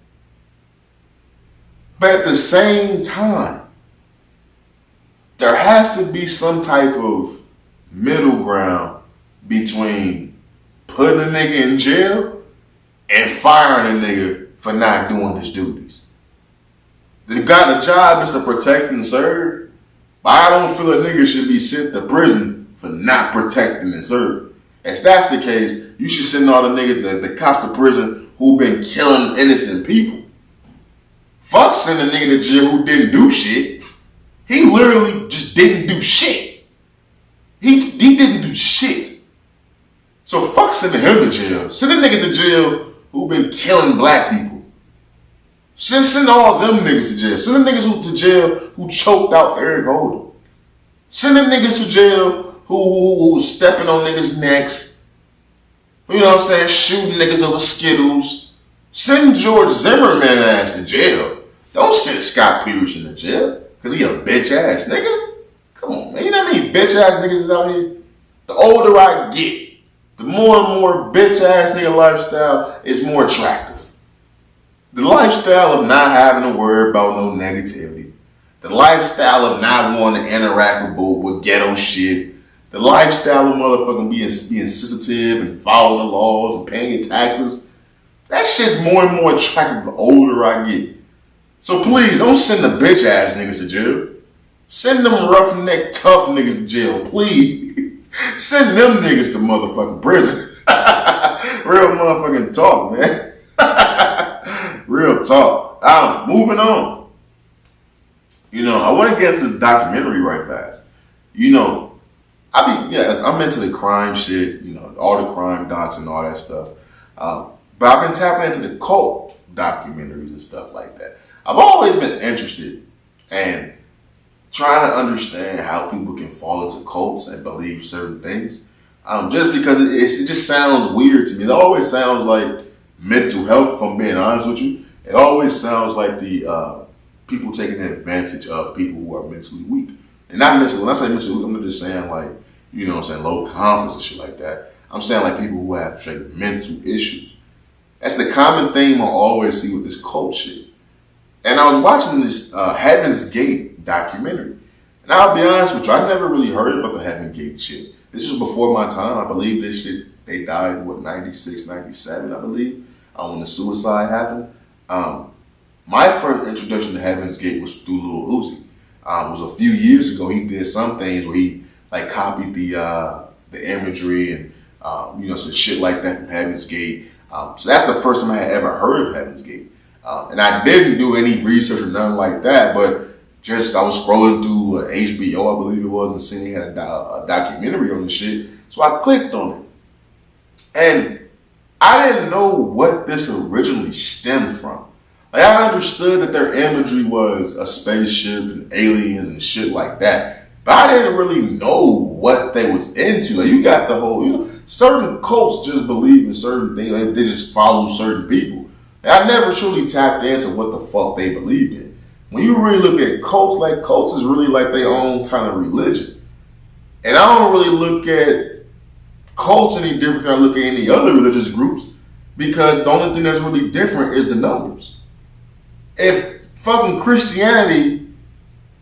But at the same time, there has to be some type of middle ground between putting a nigga in jail and firing a nigga for not doing his duties. The job is to protect and serve, but I don't feel a nigga should be sent to prison for not protecting and serving. If that's the case, you should send all the niggas, the cops to prison who been killing innocent people. Fuck send a nigga to jail who didn't do shit. He literally just didn't do shit. He didn't do shit. So fuck sending him to jail. Send the niggas to jail who been killing black people. Send all them niggas to jail. Send the niggas to jail who choked out Eric Holder. Send the niggas to jail who was stepping on niggas' necks. You know what I'm saying? Shooting niggas over Skittles. Send George Zimmerman ass to jail. Don't send Scot Peterson to jail. Cause he a bitch ass nigga. Come on, man. You know how many bitch ass niggas is out here? The older I get, the more and more bitch ass nigga lifestyle is more attractive. The lifestyle of not having to worry about no negativity. The lifestyle of not wanting to interact with ghetto shit. The lifestyle of motherfucking being sensitive and following the laws and paying your taxes. That shit's more and more attractive the older I get. So please, don't send the bitch ass niggas to jail. Send them roughneck tough niggas to jail, please. Send them niggas to motherfucking prison. Real motherfucking talk, man. Real talk. Moving on. I want to get into this documentary right fast. I'm into the crime shit, all the crime docs and all that stuff. But I've been tapping into the cult documentaries and stuff like that. I've always been interested in trying to understand how people can fall into cults and believe certain things. Just because it just sounds weird to me. It always sounds like mental health, if I'm being honest with you. It always sounds like the people taking advantage of people who are mentally weak. And not mentally, when I say mentally weak, I'm not just saying like, low confidence and shit like that. I'm saying like people who have straight mental issues. That's the common theme I always see with this cult shit. And I was watching this Heaven's Gate documentary. And I'll be honest with you, I never really heard about the Heaven's Gate shit. This was before my time. I believe this shit, they died in 96, 97, I believe, when the suicide happened. My first introduction to Heaven's Gate was through Lil Uzi. It was a few years ago. He did some things where he like copied the imagery and some shit like that from Heaven's Gate. So that's the first time I had ever heard of Heaven's Gate. And I didn't do any research or nothing like that, but just I was scrolling through HBO, I believe it was, and seeing he had a documentary on the shit. So I clicked on it. And I didn't know what this originally stemmed from. Like, I understood that their imagery was a spaceship and aliens and shit like that. But I didn't really know what they was into. Like, you got the whole, certain cults just believe in certain things. Like, they just follow certain people. And I never truly tapped into what the fuck they believed in. When you really look at cults, like, cults is really like their own kind of religion. And I don't really look at cults any different than I look at any other religious groups, because the only thing that's really different is the numbers. If fucking Christianity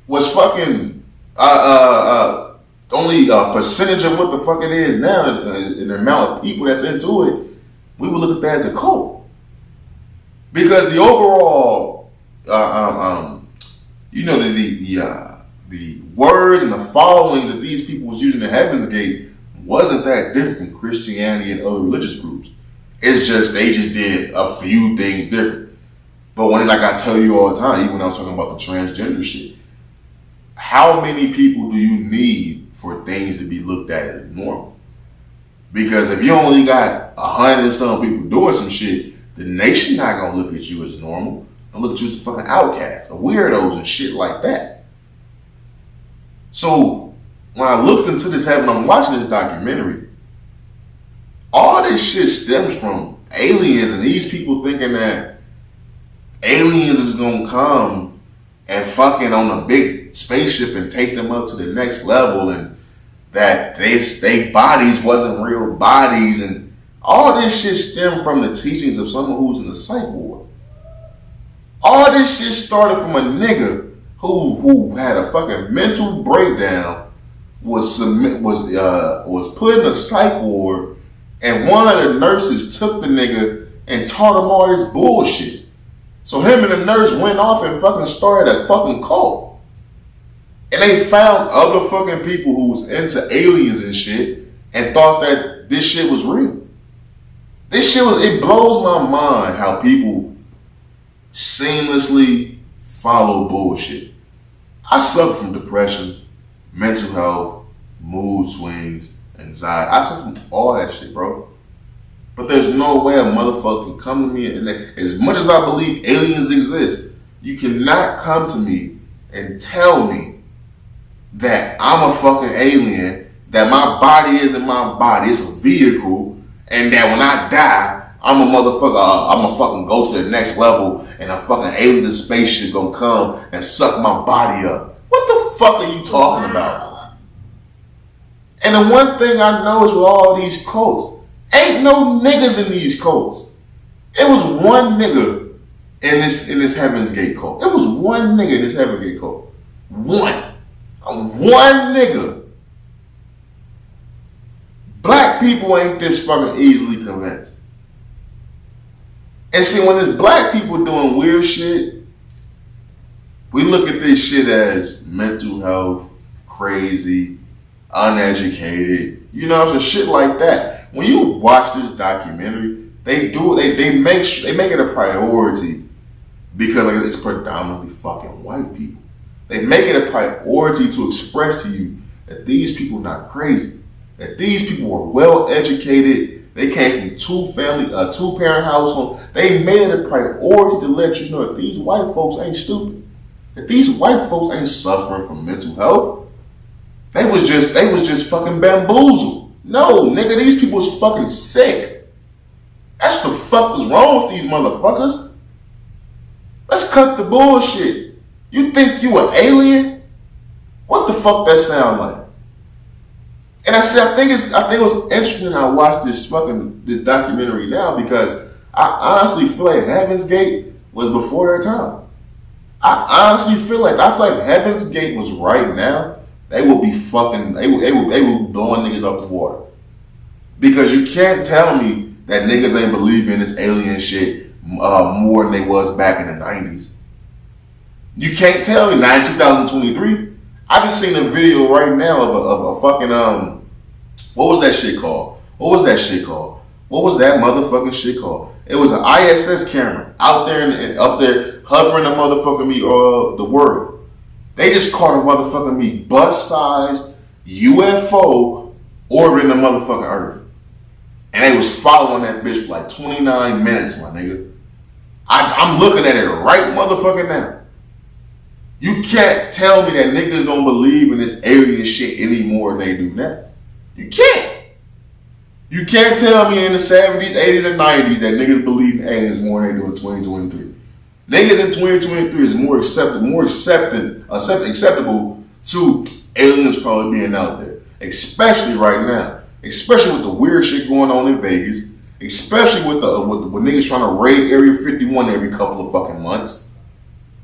was fucking only a percentage of what the fuck it is now, in the amount of people that's into it, we would look at that as a cult. Because the overall, the words and the followings that these people was using in Heaven's Gate wasn't that different from Christianity and other religious groups. It's just, they just did a few things different. But when, like I tell you all the time, even when I was talking about the transgender shit, how many people do you need for things to be looked at as normal? Because if you only got 100 and some people doing some shit, the nation not gonna look at you as normal. They'll look at you as a fucking outcast, a weirdos and shit like that. So when I looked into this, I'm watching this documentary, all this shit stems from aliens and these people thinking that aliens is gonna come and fucking on a big spaceship and take them up to the next level, and that they bodies wasn't real bodies, and all this shit stemmed from the teachings of someone who was in the psych ward. All this shit started from a nigga who had a fucking mental breakdown, was put in a psych ward, and one of the nurses took the nigga and taught him all this bullshit. So him and the nurse went off and fucking started a fucking cult. And they found other fucking people who was into aliens and shit and thought that this shit was real. It blows my mind how people seamlessly follow bullshit. I suffer from depression, mental health, mood swings, anxiety. I suffer from all that shit, bro. But there's no way a motherfucker can come to me, and as much as I believe aliens exist, you cannot come to me and tell me that I'm a fucking alien, that my body isn't my body, it's a vehicle, and that when I die, I'm a motherfucker, I'm gonna fucking go to the next level, and a fucking alien spaceship gonna come and suck my body up. What the fuck are you talking about? And the one thing I know is with all these cults, ain't no niggas in these cults. It was one nigga in this Heaven's Gate cult. It was one nigga in this Heaven's Gate cult. One nigga. Black people ain't this fucking easily convinced. And see, when there's black people doing weird shit, we look at this shit as mental health, crazy, uneducated, some shit like that. When you watch this documentary, they make it a priority because it's predominantly fucking white people. They make it a priority to express to you that these people not crazy, that these people were well educated. They came from two-parent household. They made it a priority to let you know that these white folks ain't stupid, that these white folks ain't suffering from mental health. They was just fucking bamboozled. No, nigga, these people is fucking sick. That's what the fuck is wrong with these motherfuckers. Let's cut the bullshit. You think you an alien? What the fuck that sound like? And I think it was interesting I watched this documentary now, because I honestly feel like Heaven's Gate was before their time. I honestly feel like Heaven's Gate was right now, they will be fucking, they will be blowing niggas up the water. Because you can't tell me that niggas ain't believing in this alien shit more than they was back in the 90s. You can't tell me now in 2023. I just seen a video right now of a fucking, what was that shit called? What was that motherfucking shit called? It was an ISS camera out there up there hovering the motherfucking the world. They just caught a motherfucking bus-sized UFO orbiting the motherfucking Earth. And they was following that bitch for like 29 minutes, my nigga. I'm looking at it right motherfucking now. You can't tell me that niggas don't believe in this alien shit any more than they do now. You can't. You can't tell me in the 70s, 80s, and 90s that niggas believe in aliens more than they do in 2023. Niggas in 2023 is more acceptable to aliens probably being out there. Especially right now. Especially with the weird shit going on in Vegas. Especially with niggas trying to raid Area 51 every couple of fucking months.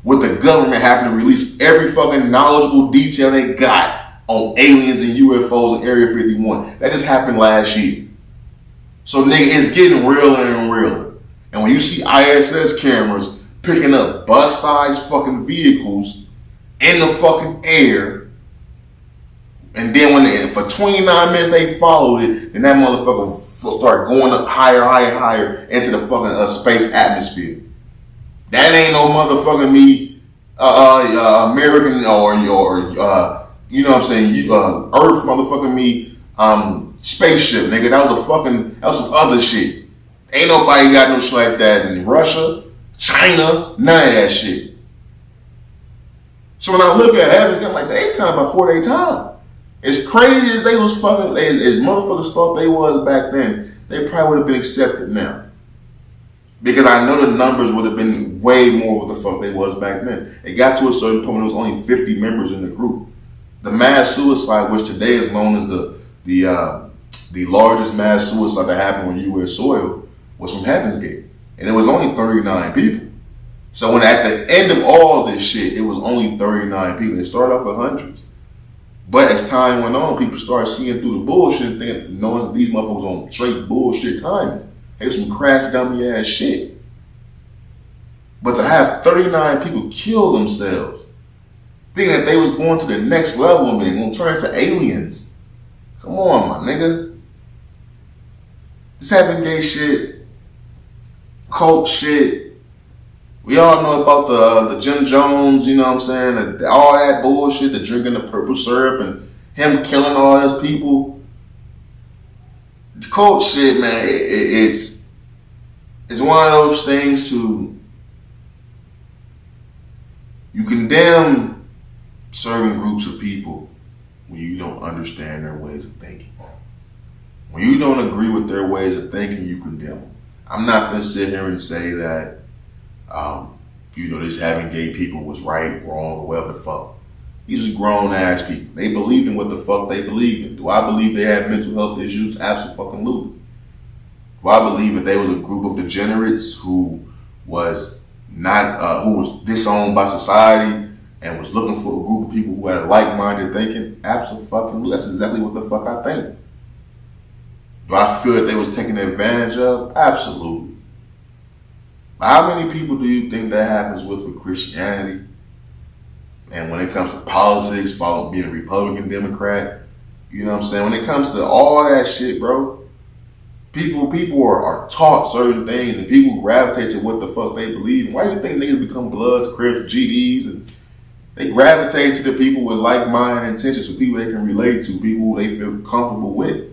With the government having to release every fucking knowledgeable detail they got on aliens and UFOs in Area 51. That just happened last year. So nigga, it's getting realer and realer. And when you see ISS cameras picking up bus-sized fucking vehicles in the fucking air, and then for 29 minutes they followed it, then that motherfucker start going up higher into the fucking space atmosphere. That ain't no motherfucking American or you know what I'm saying, Earth motherfucking spaceship, nigga. That was some other shit. Ain't nobody got no shit like that in Russia, China, none of that shit. So when I look at heavens, I'm like, it's kind of before their time. As crazy as they was fucking, as motherfuckers thought they was back then, they probably would have been accepted now. Because I know the numbers would have been way more what the fuck they was back then. It got to a certain point when there was only 50 members in the group. The mass suicide, which today is known as the largest mass suicide that happened on U.S. soil, was from Heaven's Gate. And it was only 39 people. So when at the end of all this shit, it was only 39 people. It started off with hundreds. But as time went on, people started seeing through the bullshit, thinking, knowing that these motherfuckers on straight bullshit timing. It was some crash dummy ass shit. But to have 39 people kill themselves, thinking that they was going to the next level and they gonna turn into aliens. Come on, my nigga. This Heaven Gate shit, cult shit. We all know about the Jim Jones, you know what I'm saying? All that bullshit, the drinking the purple syrup and him killing all those people. The cult shit, man, it's one of those things you condemn certain groups of people when you don't understand their ways of thinking. When you don't agree with their ways of thinking, you condemn them. I'm not going to sit here and say that this having gay people was right, wrong, or whatever the fuck. These are grown ass people. They believed in what the fuck they believed in. Do I believe they had mental health issues? Absolutely. Do I believe that they was a group of degenerates who was disowned by society and was looking for a group of people who had like-minded thinking? Absolutely. That's exactly what the fuck I think. Do I feel that they was taken advantage of? Absolutely. How many people do you think that happens with Christianity? And when it comes to politics, being a Republican, Democrat, you know what I'm saying? When it comes to all that shit, bro, people are taught certain things and people gravitate to what the fuck they believe in. Why do you think niggas become Bloods, Crips, GDs, and they gravitate to the people with like-minded intentions, with people they can relate to, people who they feel comfortable with?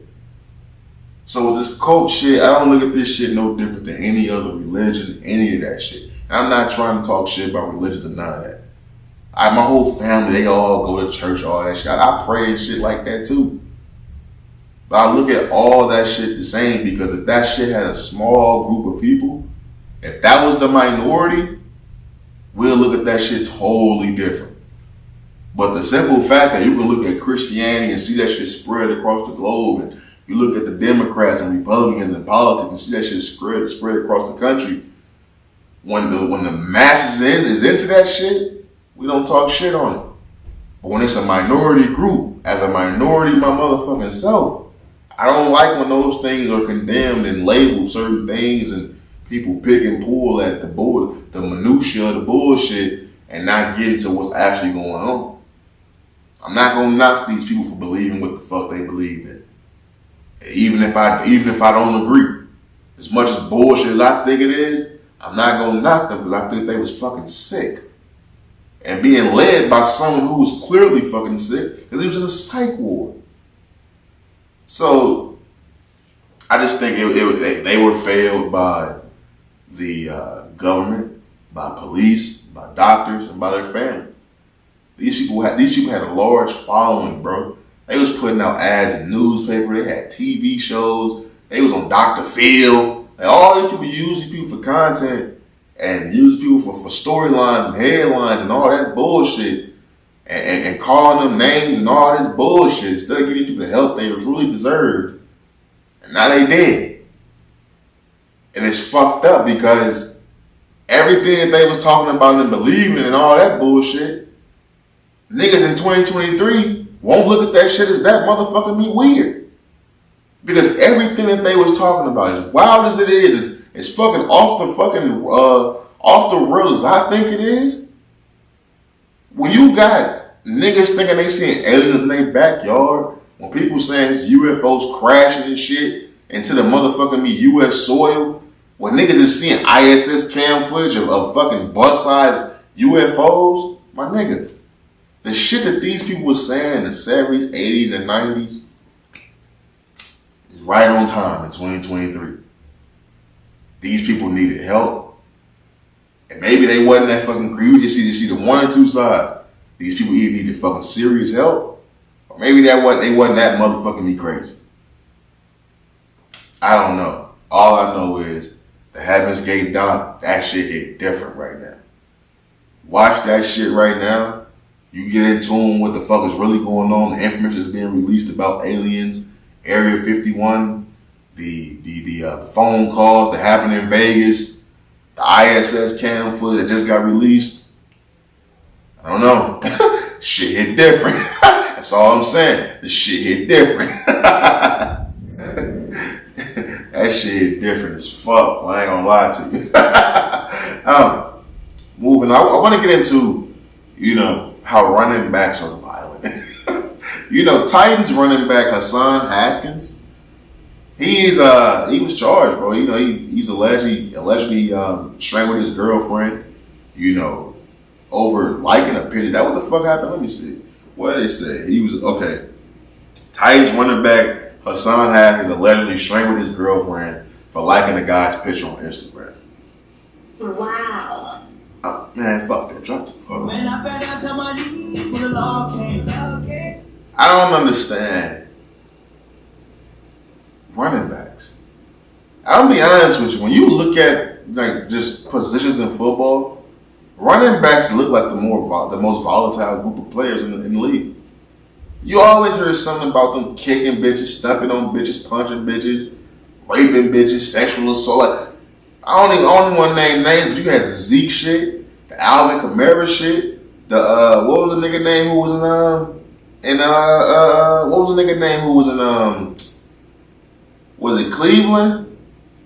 So with this cult shit, I don't look at this shit no different than any other religion, any of that shit. I'm not trying to talk shit about religions or none of that. My whole family, they all go to church, all that shit. I pray and shit like that too. But I look at all that shit the same, because if that shit had a small group of people, if that was the minority, we'll look at that shit totally different. But the simple fact that you can look at Christianity and see that shit spread across the globe, and you look at the Democrats and Republicans and politics and see that shit spread across the country, when the masses is into that shit, we don't talk shit on it. But when it's a minority group, as a minority my motherfucking self, I don't like when those things are condemned and labeled certain things and people pick and pull at the minutia of the bullshit and not get into what's actually going on. I'm not gonna knock these people for believing what the fuck they believe in. Even if I don't agree. As much as bullshit as I think it is, I'm not gonna knock them because I think they was fucking sick. And being led by someone who was clearly fucking sick because he was in a psych ward. So I just think they were failed by the government, by police, by doctors, and by their family. These people had a large following, bro. They was putting out ads in newspaper. They had TV shows. They was on Dr. Phil. Like, all these people use these people for content and use people for storylines and headlines and all that bullshit and calling them names and all this bullshit instead of giving these people the help they really deserved. And now they dead. And it's fucked up because everything that they was talking about and believing and all that bullshit, niggas in 2023 won't look at that shit as that motherfucking me weird. Because everything that they was talking about, as wild as it is, it's fucking off the rails as I think it is. When you got niggas thinking they seeing aliens in their backyard, when people saying it's UFOs crashing and shit into the motherfucking US soil, when niggas is seeing ISS cam footage of fucking bus-sized UFOs, my nigga, the shit that these people were saying in the 70s, 80s, and 90s is right on time in 2023. These people needed help. And maybe they wasn't that fucking crazy. You see the one or two sides. These people either needed fucking serious help, or maybe they wasn't that motherfucking me crazy. I don't know. All I know is the Heaven's Gate doc, that shit hit different right now. Watch that shit right now. You get in tune what the fuck is really going on. The information is being released about aliens, Area 51, the phone calls that happened in Vegas, the ISS cam footage that just got released. I don't know. Shit hit different. That's all I'm saying. The shit hit different. That shit hit different as fuck. I ain't gonna lie to you. Moving on. I want to get into, how running backs are violent. Titans running back Hassan Haskins, he was charged, bro. He's allegedly strangled his girlfriend, over liking a picture. That what the fuck happened? Let me see. What did they say? He was okay. Titans running back Hassan Haskins allegedly strangled his girlfriend for liking the guy's picture on Instagram. Wow. Man, fuck that. Drop the phone. Man, I fell down to my knees when the law came. I don't understand running backs. I'll be honest with you. When you look at just positions in football, running backs look like the most volatile group of players in the league. You always heard something about them kicking bitches, stepping on bitches, punching bitches, raping bitches, sexual assault. I don't even want to name names, but you had the Zeke shit, the Alvin Kamara shit, the what was the nigga name who was was it Cleveland?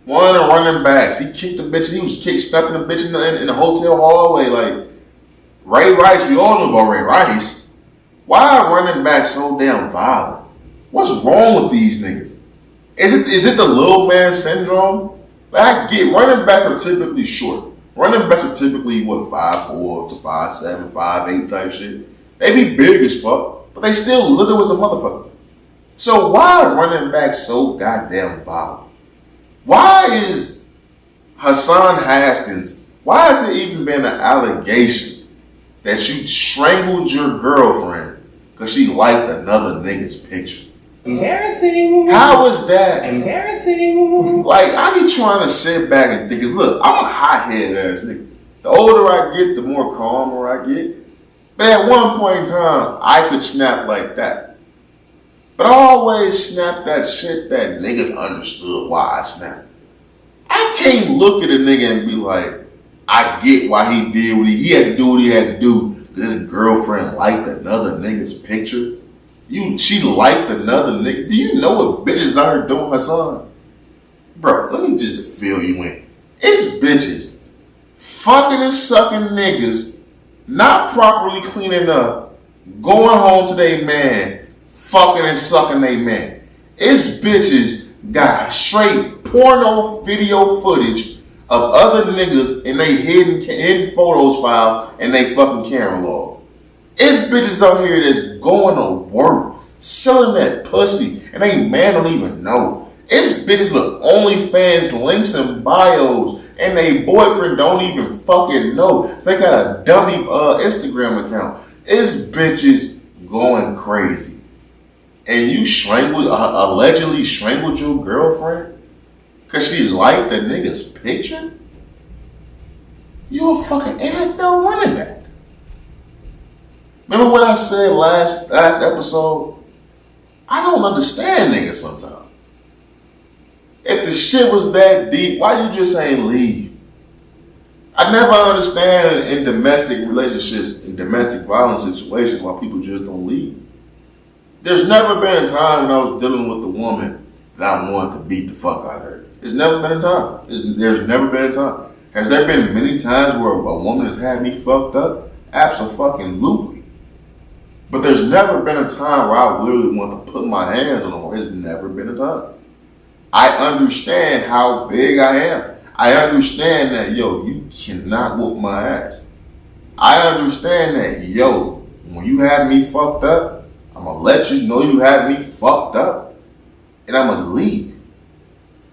One of the running backs. He kicked the bitch. He was stepping the bitch in the hotel hallway. Like Ray Rice, we all know about Ray Rice. Why are running backs so damn violent? What's wrong with these niggas? Is it the little man syndrome? I get running backs are typically short. Running backs are typically 5'4" to 5'7", 5'8" type shit. They be big as fuck, but they still little as a motherfucker. So why are running backs so goddamn violent? Why is Hassan Haskins, why has it even been an allegation that you strangled your girlfriend because she liked another nigga's picture? Embarrassing. How is that? Embarrassing. Like, I be trying to sit back and think, look, I'm a hot-head ass nigga. The older I get, the more calmer I get. But at one point in time, I could snap like that. But I always snap that shit that niggas understood why I snapped. I can't look at a nigga and be like, I get why he did what he had to do what he had to do because his girlfriend liked another nigga's picture. She liked another nigga. Do you know what bitches out here doing, Hassan? Bro, let me just fill you in. It's bitches fucking and sucking niggas, not properly cleaning up, going home to their man, fucking and sucking their man. It's bitches got straight porno video footage of other niggas in they hidden photos file and they fucking camera log. It's bitches out here that's going to work, selling that pussy, and they man don't even know. It's bitches with OnlyFans links and bios and they boyfriend don't even fucking know. So they got a dummy Instagram account. This bitch is going crazy. And you allegedly strangled your girlfriend because she liked the nigga's picture? You're a fucking NFL running back. Remember what I said last episode? I don't understand niggas sometimes. If the shit was that deep, why you just ain't leave? I never understand in domestic relationships, in domestic violence situations, why people just don't leave. There's never been a time when I was dealing with a woman that I wanted to beat the fuck out of her. There's never been a time. There's never been a time. Has there been many times where a woman has had me fucked up? Absolutely. But there's never been a time where I literally want to put my hands on a woman. There's never been a time. I understand how big I am. I understand that, yo, you cannot whoop my ass. I understand that, yo, when you have me fucked up, I'm going to let you know you have me fucked up, and I'm going to leave.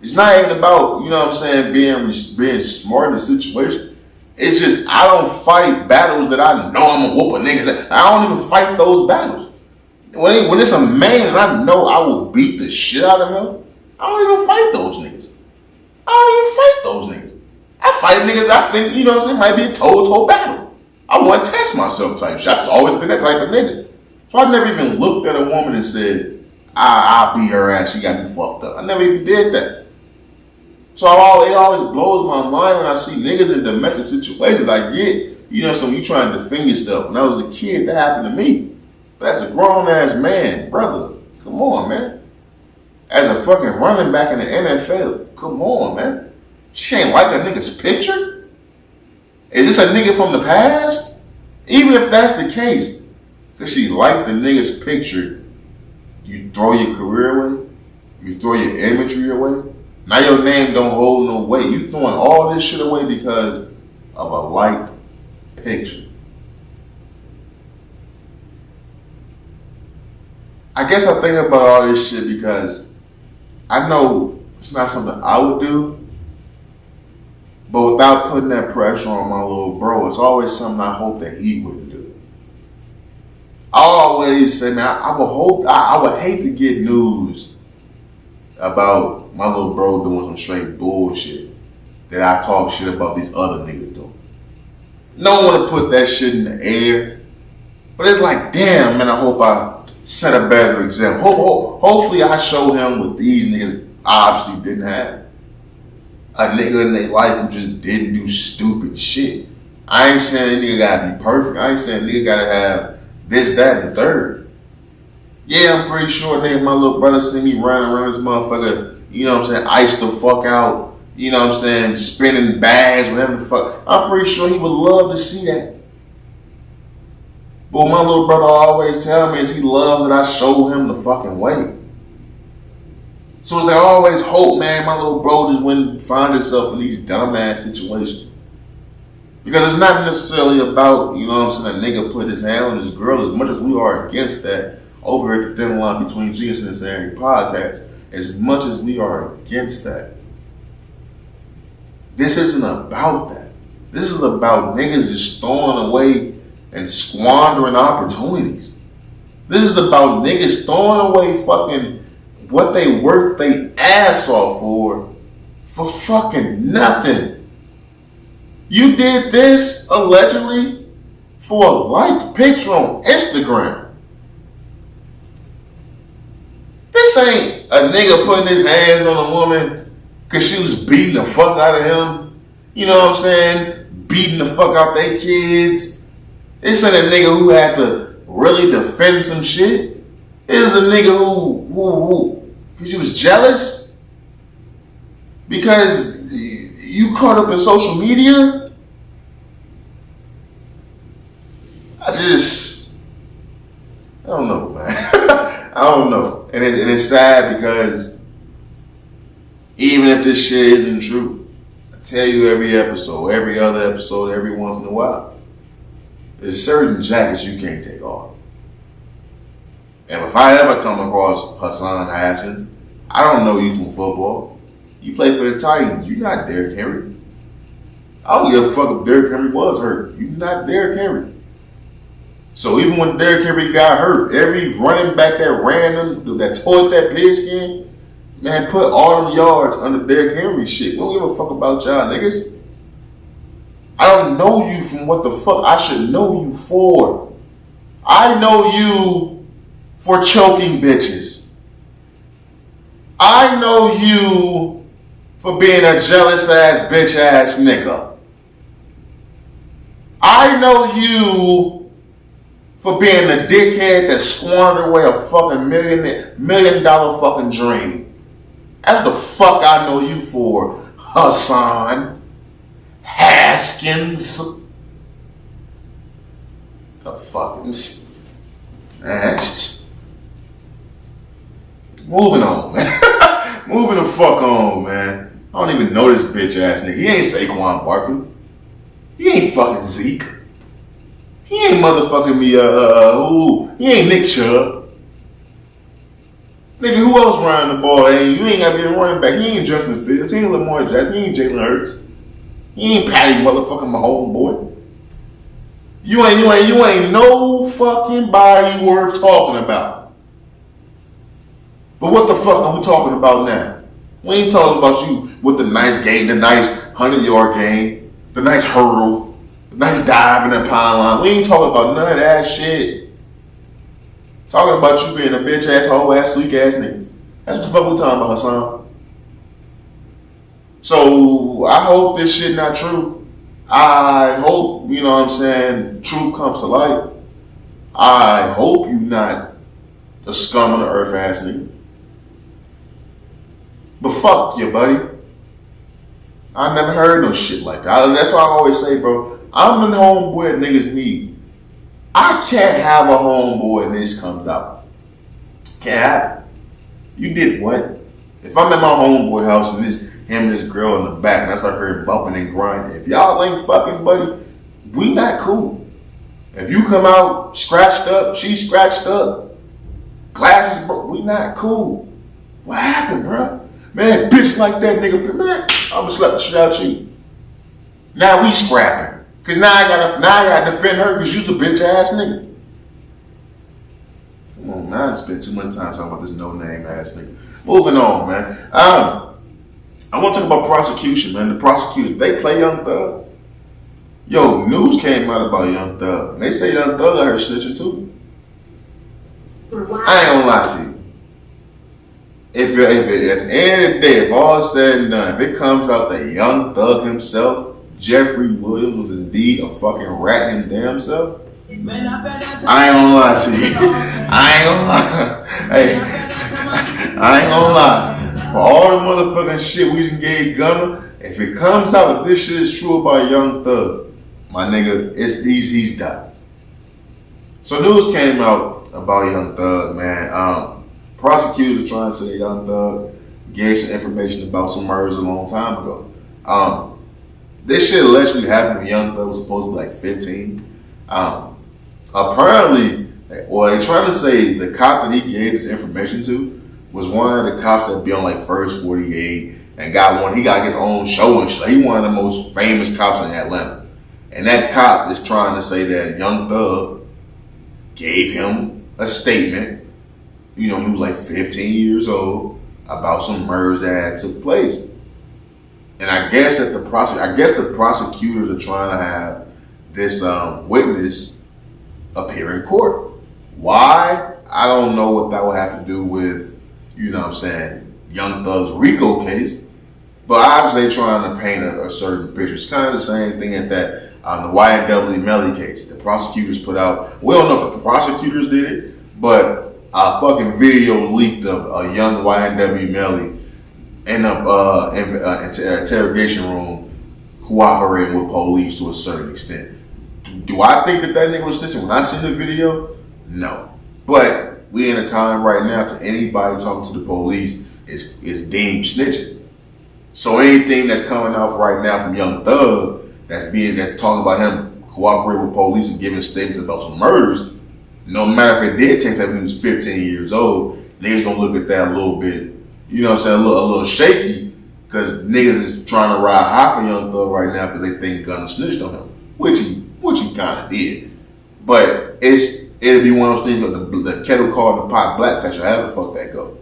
It's not even about, you know what I'm saying, being smart in the situation. It's just, I don't fight battles that I know I'm going to whoop a nigga. I don't even fight those battles. When it's a man and I know I will beat the shit out of him, I don't even fight those niggas. I fight niggas I think, you know what I'm saying, might be a toe-to-toe battle. I want to test myself type shit. I've always been that type of nigga. So I never even looked at a woman and said, I'll beat her ass, she got me fucked up. I never even did that. So it always blows my mind when I see niggas in domestic situations. I get, you know, so you trying to defend yourself. When I was a kid, that happened to me. But as a grown-ass man, brother, come on, man. As a fucking running back in the NFL, come on, man. She ain't like a nigga's picture? Is this a nigga from the past? Even if that's the case, because she liked the nigga's picture, you throw your career away? You throw your imagery away? Now your name don't hold no weight. You throwing all this shit away because of a liked picture. I guess I think about all this shit because I know it's not something I would do, but without putting that pressure on my little bro, it's always something I hope that he wouldn't do. I always say, man, I would hate to get news about my little bro doing some straight bullshit that I talk shit about these other niggas doing. No one want to put that shit in the air, but it's like, damn, man, I hope I set a better example. Hopefully I show him what these niggas obviously didn't have. A nigga in their life who just didn't do stupid shit. I ain't saying a nigga gotta be perfect. I ain't saying a nigga gotta have this, that, and the third. Yeah, I'm pretty sure nigga, my little brother see me running around this motherfucker, you know what I'm saying, iced the fuck out, you know what I'm saying, spinning bags, whatever the fuck. I'm pretty sure he would love to see that. But what my little brother always tell me is he loves that I show him the fucking way. So it's like I always hope, man, my little bro just wouldn't find himself in these dumbass situations. Because it's not necessarily about, you know what I'm saying, a nigga put his hand on his girl, as much as we are against that over at the thin line between Jesus and this Aaron podcast. As much as we are against that, this isn't about that. This is about niggas just throwing away and squandering opportunities. This is about niggas throwing away fucking what they worked they ass off for fucking nothing. You did this allegedly for a like picture on Instagram. This ain't a nigga putting his hands on a woman because she was beating the fuck out of him. You know what I'm saying? Beating the fuck out their kids. This ain't a nigga who had to really defend some shit. This is a nigga who because you was jealous? Because you caught up in social media? I don't know, man. I don't know. And it's sad because even if this shit isn't true, I tell you every episode, every other episode, every once in a while, there's certain jackets you can't take off. And if I ever come across Hassan Haskins, I don't know you from football. You play for the Titans. You're not Derrick Henry. I don't give a fuck if Derrick Henry was hurt. You're not Derrick Henry. So even when Derrick Henry got hurt, every running back that ran them, that tore that pigskin, man, put all them yards under Derrick Henry shit. We don't give a fuck about y'all niggas. I don't know you from what the fuck I should know you for. I know you for choking bitches. I know you for being a jealous ass bitch ass nigga. I know you for being the dickhead that squandered away a fucking million dollar fucking dream. That's the fuck I know you for, Hassan Haskins. The fucking moving on, man. Moving the fuck on, man. I don't even know this bitch ass nigga. He ain't Saquon Barkley. He ain't fucking Zeke. He ain't motherfucking me, he ain't Nick Chubb. Nigga, who else running the ball? You ain't gotta be a running back. He ain't Justin Fields. He ain't Lamar Jackson. He ain't Jalen Hurts. He ain't Patty motherfucking Mahomes, boy. You ain't no fucking body worth talking about. But what the fuck are we talking about now? We ain't talking about you with the nice game, the nice 100-yard game, the nice hurdle, the nice dive in the pylon. We ain't talking about none of that shit. Talking about you being a bitch ass, hoe ass, sleek ass nigga. That's what the fuck we talking about, Hassan. So I hope this shit not true. I hope, you know what I'm saying, truth comes to light. I hope you not a scum on the earth ass nigga. But fuck you, buddy. I never heard no shit like that. That's why I always say, bro, I'm the homeboy that niggas need. I can't have a homeboy and this comes out. Can't happen. You did what? If I'm at my homeboy house and this him and this girl in the back and I start hearing bumping and grinding, if y'all ain't fucking, buddy, we not cool. If you come out scratched up, she scratched up, glasses broke, we not cool. What happened, bro? Man, bitch like that nigga, man, I'ma slap the shit out you. Now we scrapping. Cause now I gotta defend her cause you's a bitch ass nigga. Come on, man, I spent too much time talking about this no name ass nigga. Moving on, man. I want to talk about Prosecution, man. The prosecutors, they play Young Thug. Yo, news came out about Young Thug. And they say Young Thug got her snitching too. Wow. I ain't gonna lie to you. If at the end of the day, if all is said and done, if it comes out that Young Thug himself, Jeffrey Williams, was indeed a fucking rat in damn self, I ain't gonna lie to you. I ain't gonna lie. Hey, I ain't gonna lie. For all the motherfucking shit we just gave Gunna, if it comes out that this shit is true about Young Thug, my nigga, he's done. So news came out about Young Thug, man. Prosecutors are trying to say Young Thug gave some information about some murders a long time ago. This shit allegedly happened when Young Thug was supposed to be like 15. Apparently, well, they're trying to say the cop that he gave this information to was one of the cops that be on like First 48 and he got his own show and shit. He one of the most famous cops in Atlanta. And that cop is trying to say that Young Thug gave him a statement. You know, he was like 15 years old about some murders that took place. And I guess that the prosecutors are trying to have this witness appear in court. Why? I don't know what that would have to do with, you know what I'm saying, Young Thug's RICO case. But obviously they're trying to paint a certain picture. It's kind of the same thing at that the YNW Melly case. The prosecutors put out, we don't know if the prosecutors did it, but a fucking video leaked of a young YNW Melly in an interrogation room cooperating with police to a certain extent. Do I think that nigga was snitching when I seen the video? No. But we in a time right now to anybody talking to the police is deemed snitching. So anything that's coming out right now from Young Thug that's talking about him cooperating with police and giving statements about some murders, no matter if it did take that when he was 15 years old, niggas gonna look at that a little bit, you know what I'm saying, a little shaky, Cause niggas is trying to ride high for Young Thug right now because they think Gunna snitched on him, which he kind of did. But it'll be one of those things with the kettle called the pot black texture. However the fuck that go.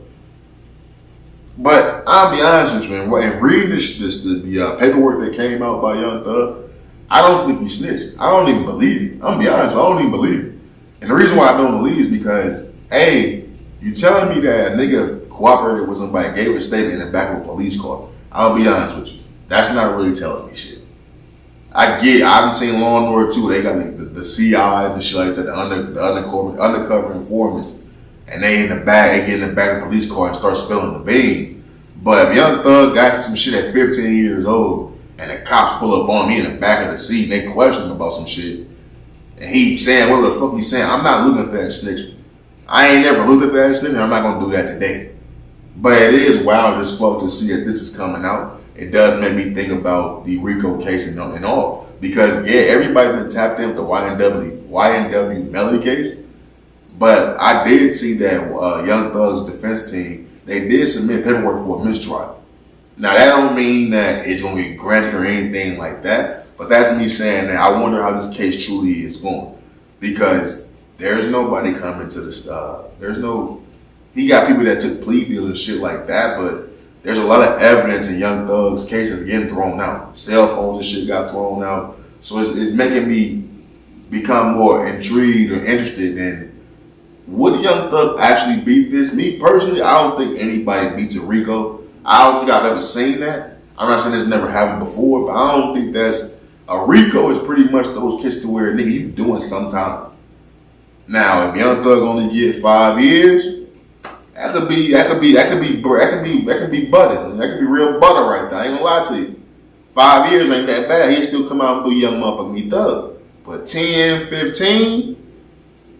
But I'll be honest with you, and reading the paperwork that came out by Young Thug, I don't think he snitched. I don't even believe it. I'm gonna be honest, I don't even believe it. And the reason why I don't believe is because, A, you telling me that a nigga cooperated with somebody, gave a statement in the back of a police car. I'll be honest with you. That's not really telling me shit. I've seen Law and Order 2, they got the CIs and shit like that, the undercover informants, and they get in the back of the police car and start spilling the beans. But if Young Thug got some shit at 15 years old, and the cops pull up on me in the back of the seat and they question him about some shit, and he saying whatever the fuck he's saying, I'm not looking at that snitching. I ain't never looked at that snitching. I'm not gonna do that today. But it is wild as fuck to see that this is coming out. It does make me think about the RICO case and all. Because yeah, everybody's been tapped in with the YNW Melly case. But I did see that Young Thug's defense team, they did submit paperwork for a mistrial. Now that don't mean that it's gonna get granted or anything like that. But that's me saying that I wonder how this case truly is going. Because there's nobody coming to this, he got people that took plea deals and shit like that, but there's a lot of evidence in Young Thug's case that's getting thrown out. Cell phones and shit got thrown out. So it's making me become more intrigued or interested in, would Young Thug actually beat this? Me personally, I don't think anybody beats a RICO. I don't think I've ever seen that. I'm not saying this never happened before, but I don't think a RICO is pretty much those kids to where nigga you doing some time. Now, if Young Thug only get 5 years, that could be butter. That could be real butter right there. I ain't gonna lie to you. 5 years ain't that bad. He'll still come out and be a young motherfucker, be Thug. But 10, 15,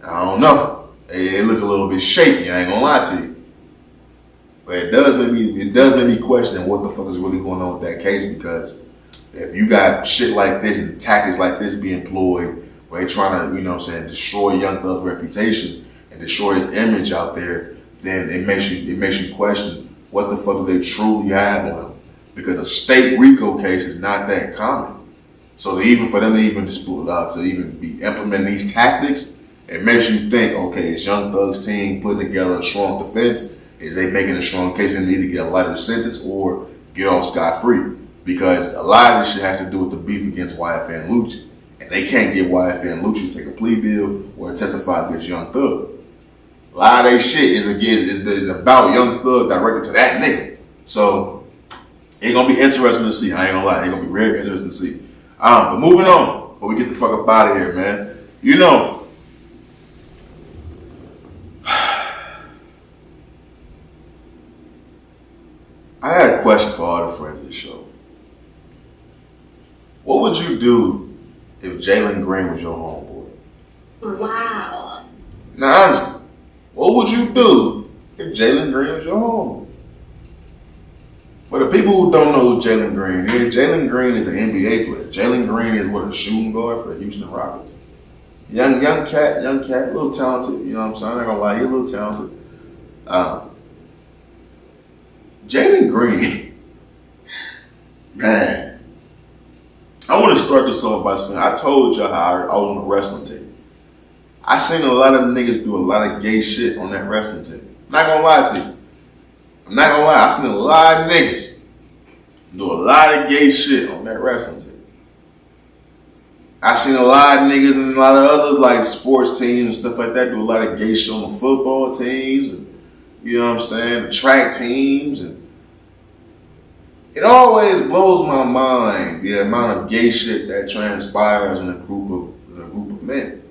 I don't know. It look a little bit shaky. I ain't gonna lie to you. But it does make me question what the fuck is really going on with that case, because if you got shit like this and tactics like this being employed, where they trying to, destroy Young Thug's reputation and destroy his image out there, then it makes you question what the fuck do they truly have on him, because a state RICO case is not that common. So for them to even be implementing these tactics, it makes you think, okay, is Young Thug's team putting together a strong defense? Is they making a strong case for them to either get a lighter sentence or get off scot-free? Because a lot of this shit has to do with the beef against YFN and Lucci. And they can't get YFN and Lucci to take a plea deal or testify against Young Thug. A lot of their shit is about Young Thug directed to that nigga. So it's gonna be interesting to see. I ain't gonna lie, it's gonna be very interesting to see. But moving on, before we get the fuck up out of here, man. I had a question for all the friends of the show. What would you do if Jalen Green was your homeboy? Wow. Now, honestly, what would you do if Jalen Green was your homeboy? For the people who don't know who Jalen Green is an NBA player. Jalen Green is a shooting guard for the Houston Rockets. Young cat, a little talented. You know what I'm saying? I'm not gonna lie, he's a little talented. Jalen Green, man, I want to start this off by saying, I told y'all how I was on the wrestling team. I seen a lot of niggas do a lot of gay shit on that wrestling team. I'm not gonna lie to you. I seen a lot of niggas do a lot of gay shit on that wrestling team. I seen a lot of niggas and a lot of other sports teams and stuff like that do a lot of gay shit on the football teams and the track teams, and it always blows my mind the amount of gay shit that transpires in a group of men.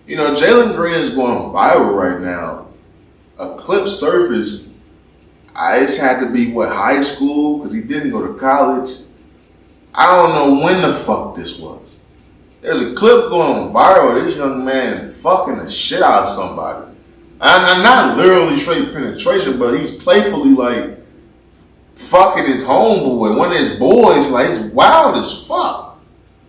Jalen Green is going viral right now. A clip surfaced. It's had to be high school, because he didn't go to college. I don't know when the fuck this was. There's a clip going viral of this young man fucking the shit out of somebody. I'm not literally straight penetration, but he's playfully fucking his homeboy, one of his boys. It's wild as fuck.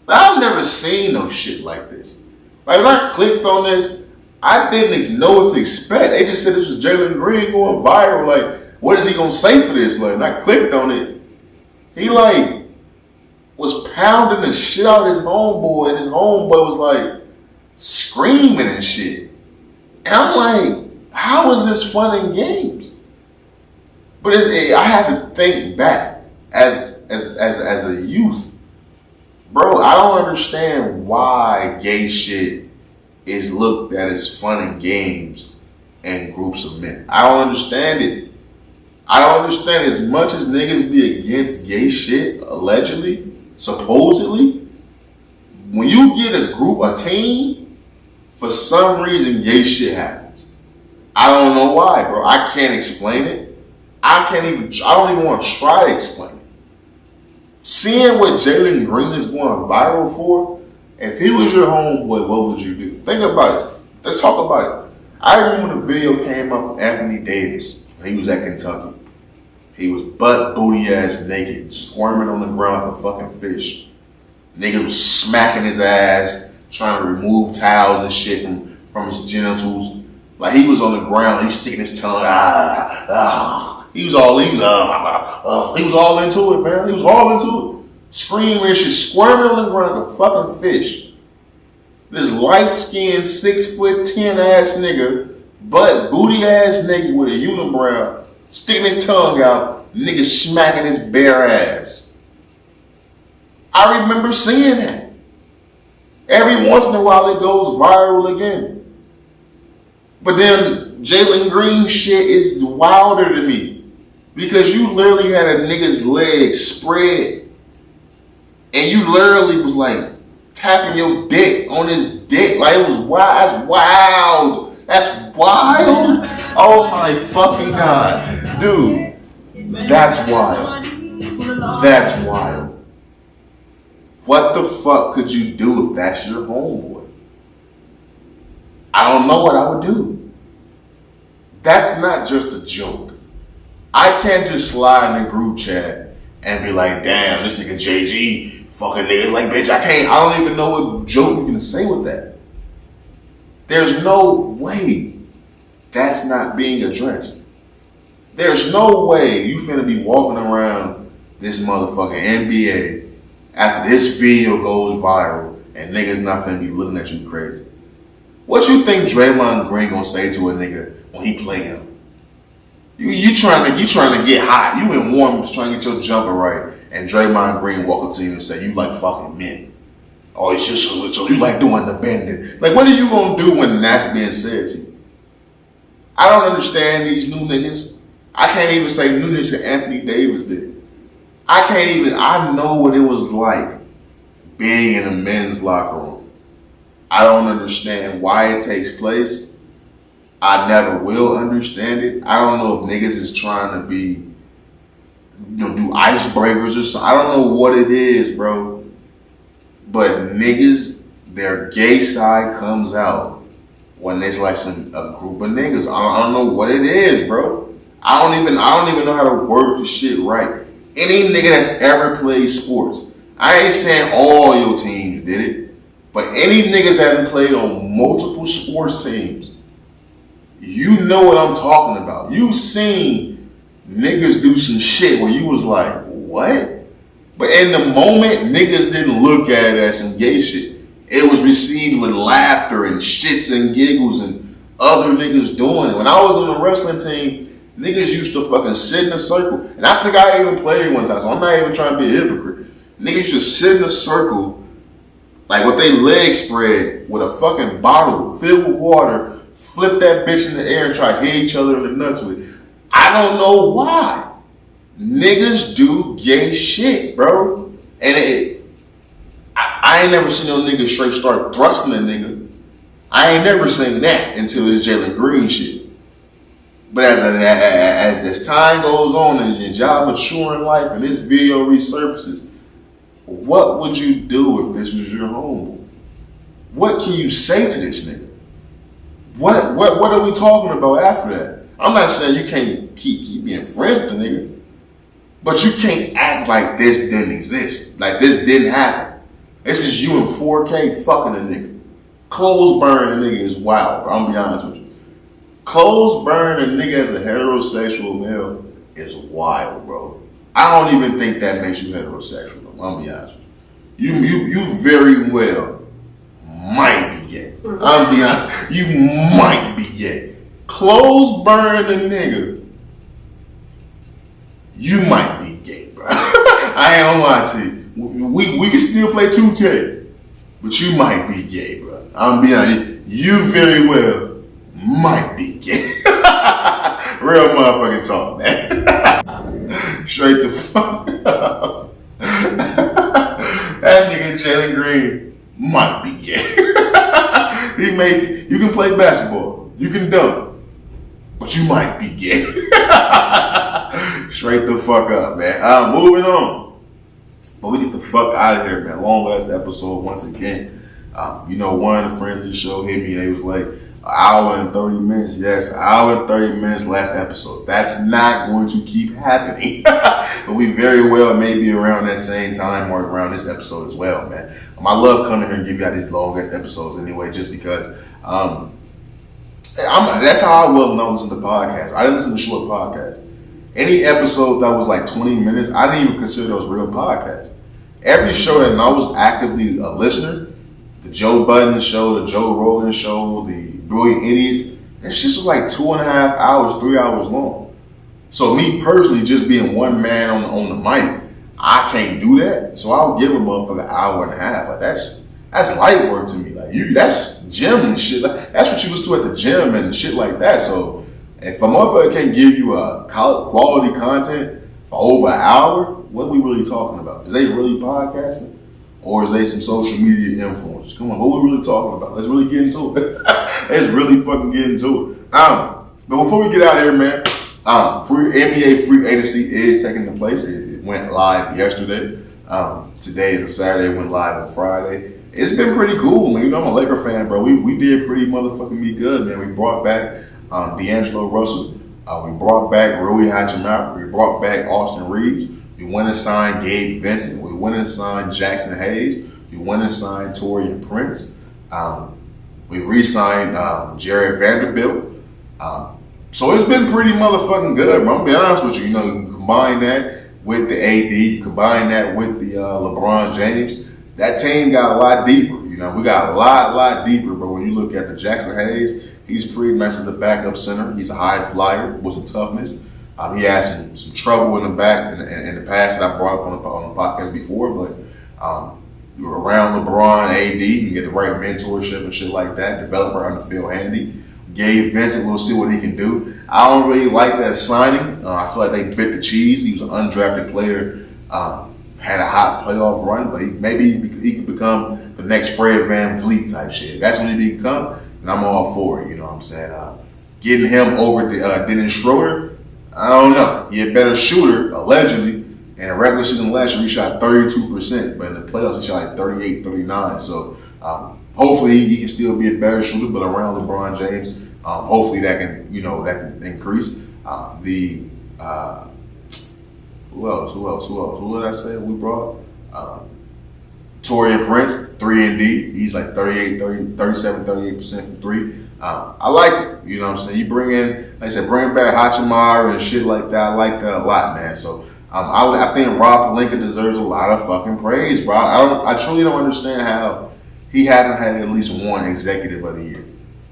I've never seen no shit like this. When I clicked on this, I didn't know what to expect. They just said this was Jalen Green going viral. what is he gonna say for this? Like, and I clicked on it. He like was pounding the shit out of his homeboy, and his homeboy was like screaming and shit. And I'm like, how is this fun and games? But I had to think back as a youth, bro. I don't understand why gay shit is looked at as fun and games and groups of men. I don't understand it. I don't understand. As much as niggas be against gay shit, allegedly, supposedly, when you get a team, for some reason gay shit happens. I don't know why, bro. I can't explain it. I don't even want to try to explain it. Seeing what Jalen Green is going viral for, if he was your homeboy, what would you do? Think about it. Let's talk about it. I remember when the video came out from Anthony Davis. He was at Kentucky. He was butt booty ass naked, squirming on the ground like a fucking fish. Nigga was smacking his ass, trying to remove towels and shit from his genitals. Like he was on the ground, he's sticking his tongue. He was all into it, man. He was all into it. Screaming and shit, squirming on the ground like a fucking fish. This light-skinned, 6'10" ass nigga, butt booty ass naked with a unibrow, sticking his tongue out, nigga smacking his bare ass. I remember seeing that. Every once in a while it goes viral again. But then Jalen Green shit is wilder to me. Because you literally had a nigga's legs spread. And you literally was like tapping your dick on his dick. Like it was wild. That's wild. That's wild. Oh my fucking God. Dude. That's wild. That's wild. What the fuck could you do if that's your homeboy? I don't know what I would do. That's not just a joke. I can't just slide in a group chat and be like, damn, this nigga JG fucking niggas. Like, bitch, I don't even know what joke you can say with that. There's no way that's not being addressed. There's no way you finna be walking around this motherfucking NBA after this video goes viral and niggas not finna be looking at you crazy. What you think Draymond Green gonna say to a nigga when he play him? You trying to get hot. You in warm trying to get your jumper right, and Draymond Green walk up to you and say you like fucking men. Oh, it's just so you like doing the bending. Like, what are you gonna do when that's being said to you? I don't understand these new niggas. I can't even say new niggas that Anthony Davis did. I know what it was like being in a men's locker room. I don't understand why it takes place. I never will understand it. I don't know if niggas is trying to be, do icebreakers or something. I don't know what it is, bro. But niggas, their gay side comes out when there's like a group of niggas. I don't know what it is, bro. I don't even know how to work the shit right. Any nigga that's ever played sports, I ain't saying all your teams did it, but any niggas that have played on multiple sports teams, you know what I'm talking about. You've seen niggas do some shit where you was like, what? But in the moment, niggas didn't look at it as some gay shit. It was received with laughter and shits and giggles and other niggas doing it. When I was on the wrestling team, niggas used to fucking sit in a circle. And I think I even played one time, so I'm not even trying to be a hypocrite. Niggas used to sit in a circle, like with their legs spread, with a fucking bottle filled with water, flip that bitch in the air and try to hit each other in the nuts with it. I don't know why. Niggas do gay shit, bro. And I ain't never seen no nigga straight start thrusting a nigga. I ain't never seen that until this Jalen Green shit. But as time goes on and y'all mature in life and this video resurfaces, what would you do if this was your homeboy? What can you say to this nigga? What are we talking about after that? I'm not saying you can't keep being friends with the nigga, but you can't act like this didn't exist, like this didn't happen. This is you in 4K fucking a nigga. Clothes burn a nigga is wild, bro. I'm gonna be honest with you. Clothes burn a nigga as a heterosexual male is wild, bro. I don't even think that makes you heterosexual. I'm gonna be honest with you. You very well might be gay. I'm be honest. You might be gay. Clothes burn a nigga. You might be gay, bro. I ain't gonna lie to you. We can still play 2K, but you might be gay, bro. I'm be honest. You very well might be gay. Real motherfucking talk, man. Straight the fuck up. That nigga Jalen Green might be gay. You can play basketball, you can dunk, but you might be gay. Straight the fuck up, man. Moving on. But we get the fuck out of here, man. Long ass episode once again. One of the friends of the show hit me and he was like, an hour and 30 minutes. Yes, an hour and 30 minutes last episode. That's not going to keep happening. But we very well may be around that same time or around this episode as well, man. I love coming here and giving you out these long ass episodes anyway, just because that's how I will know listen to podcasts. I didn't listen to short podcasts. Any episode that was like 20 minutes, I didn't even consider those real podcasts. Every show that I was actively a listener, the Joe Budden show, the Joe Rogan show, the Brilliant Idiots, that shit was like 2.5 hours, 3 hours long. So me personally, just being one man on the mic, I can't do that. So I'll give a motherfucker an hour and a half. Like that's light work to me. Like that's gym and shit. Like, that's what you was to at the gym and shit like that. So if a motherfucker can give you a quality content for over an hour, what are we really talking about? Is they really podcasting? Or is they some social media influencers? Come on, what we really talking about? Let's really get into it. Let's really fucking get into it. But before we get out of here, man, NBA free agency is taking place. It went live yesterday. Today is a Saturday. It went live on Friday. It's been pretty cool, man. I'm a Laker fan, bro. We did pretty motherfucking be good, man. We brought back D'Angelo Russell. We brought back Rui Hachimura. We brought back Austin Reeves. We went and signed Gabe Vincent. We went and signed Jackson Hayes. We went and signed Taurean Prince. We re-signed Jared Vanderbilt. So it's been pretty motherfucking good, bro. I'm gonna be honest with you. You combine that with the AD, combine that with the LeBron James, that team got a lot deeper. We got a lot deeper. But when you look at the Jackson Hayes, he's pretty much as a backup center. He's a high flyer with some toughness. He had some trouble in the back in the past that I brought up on the podcast before, but you're around LeBron, AD, you can get the right mentorship and shit like that. Developer on the field handy. Gabe Vincent, we'll see what he can do. I don't really like that signing. I feel like they bit the cheese. He was an undrafted player, had a hot playoff run, but maybe he could become the next Fred VanVleet type shit. That's when he become, and I'm all for it. You know what I'm saying? Getting him over Dennis Schroeder, I don't know. He a better shooter, allegedly. In the regular season last year, he shot 32%, but in the playoffs, he shot like 38, 39. So hopefully he can still be a better shooter, but around LeBron James, hopefully that can increase. Who else? Who did I say we brought? Taurean Prince, 3-and-D. He's like 38% from three. I like it. You know what I'm saying? You bring in, like I said, bring back Hachimura and shit like that. I like that a lot, man. So I think Rob Pelinka deserves a lot of fucking praise, bro. I truly don't understand how he hasn't had at least one executive of the year.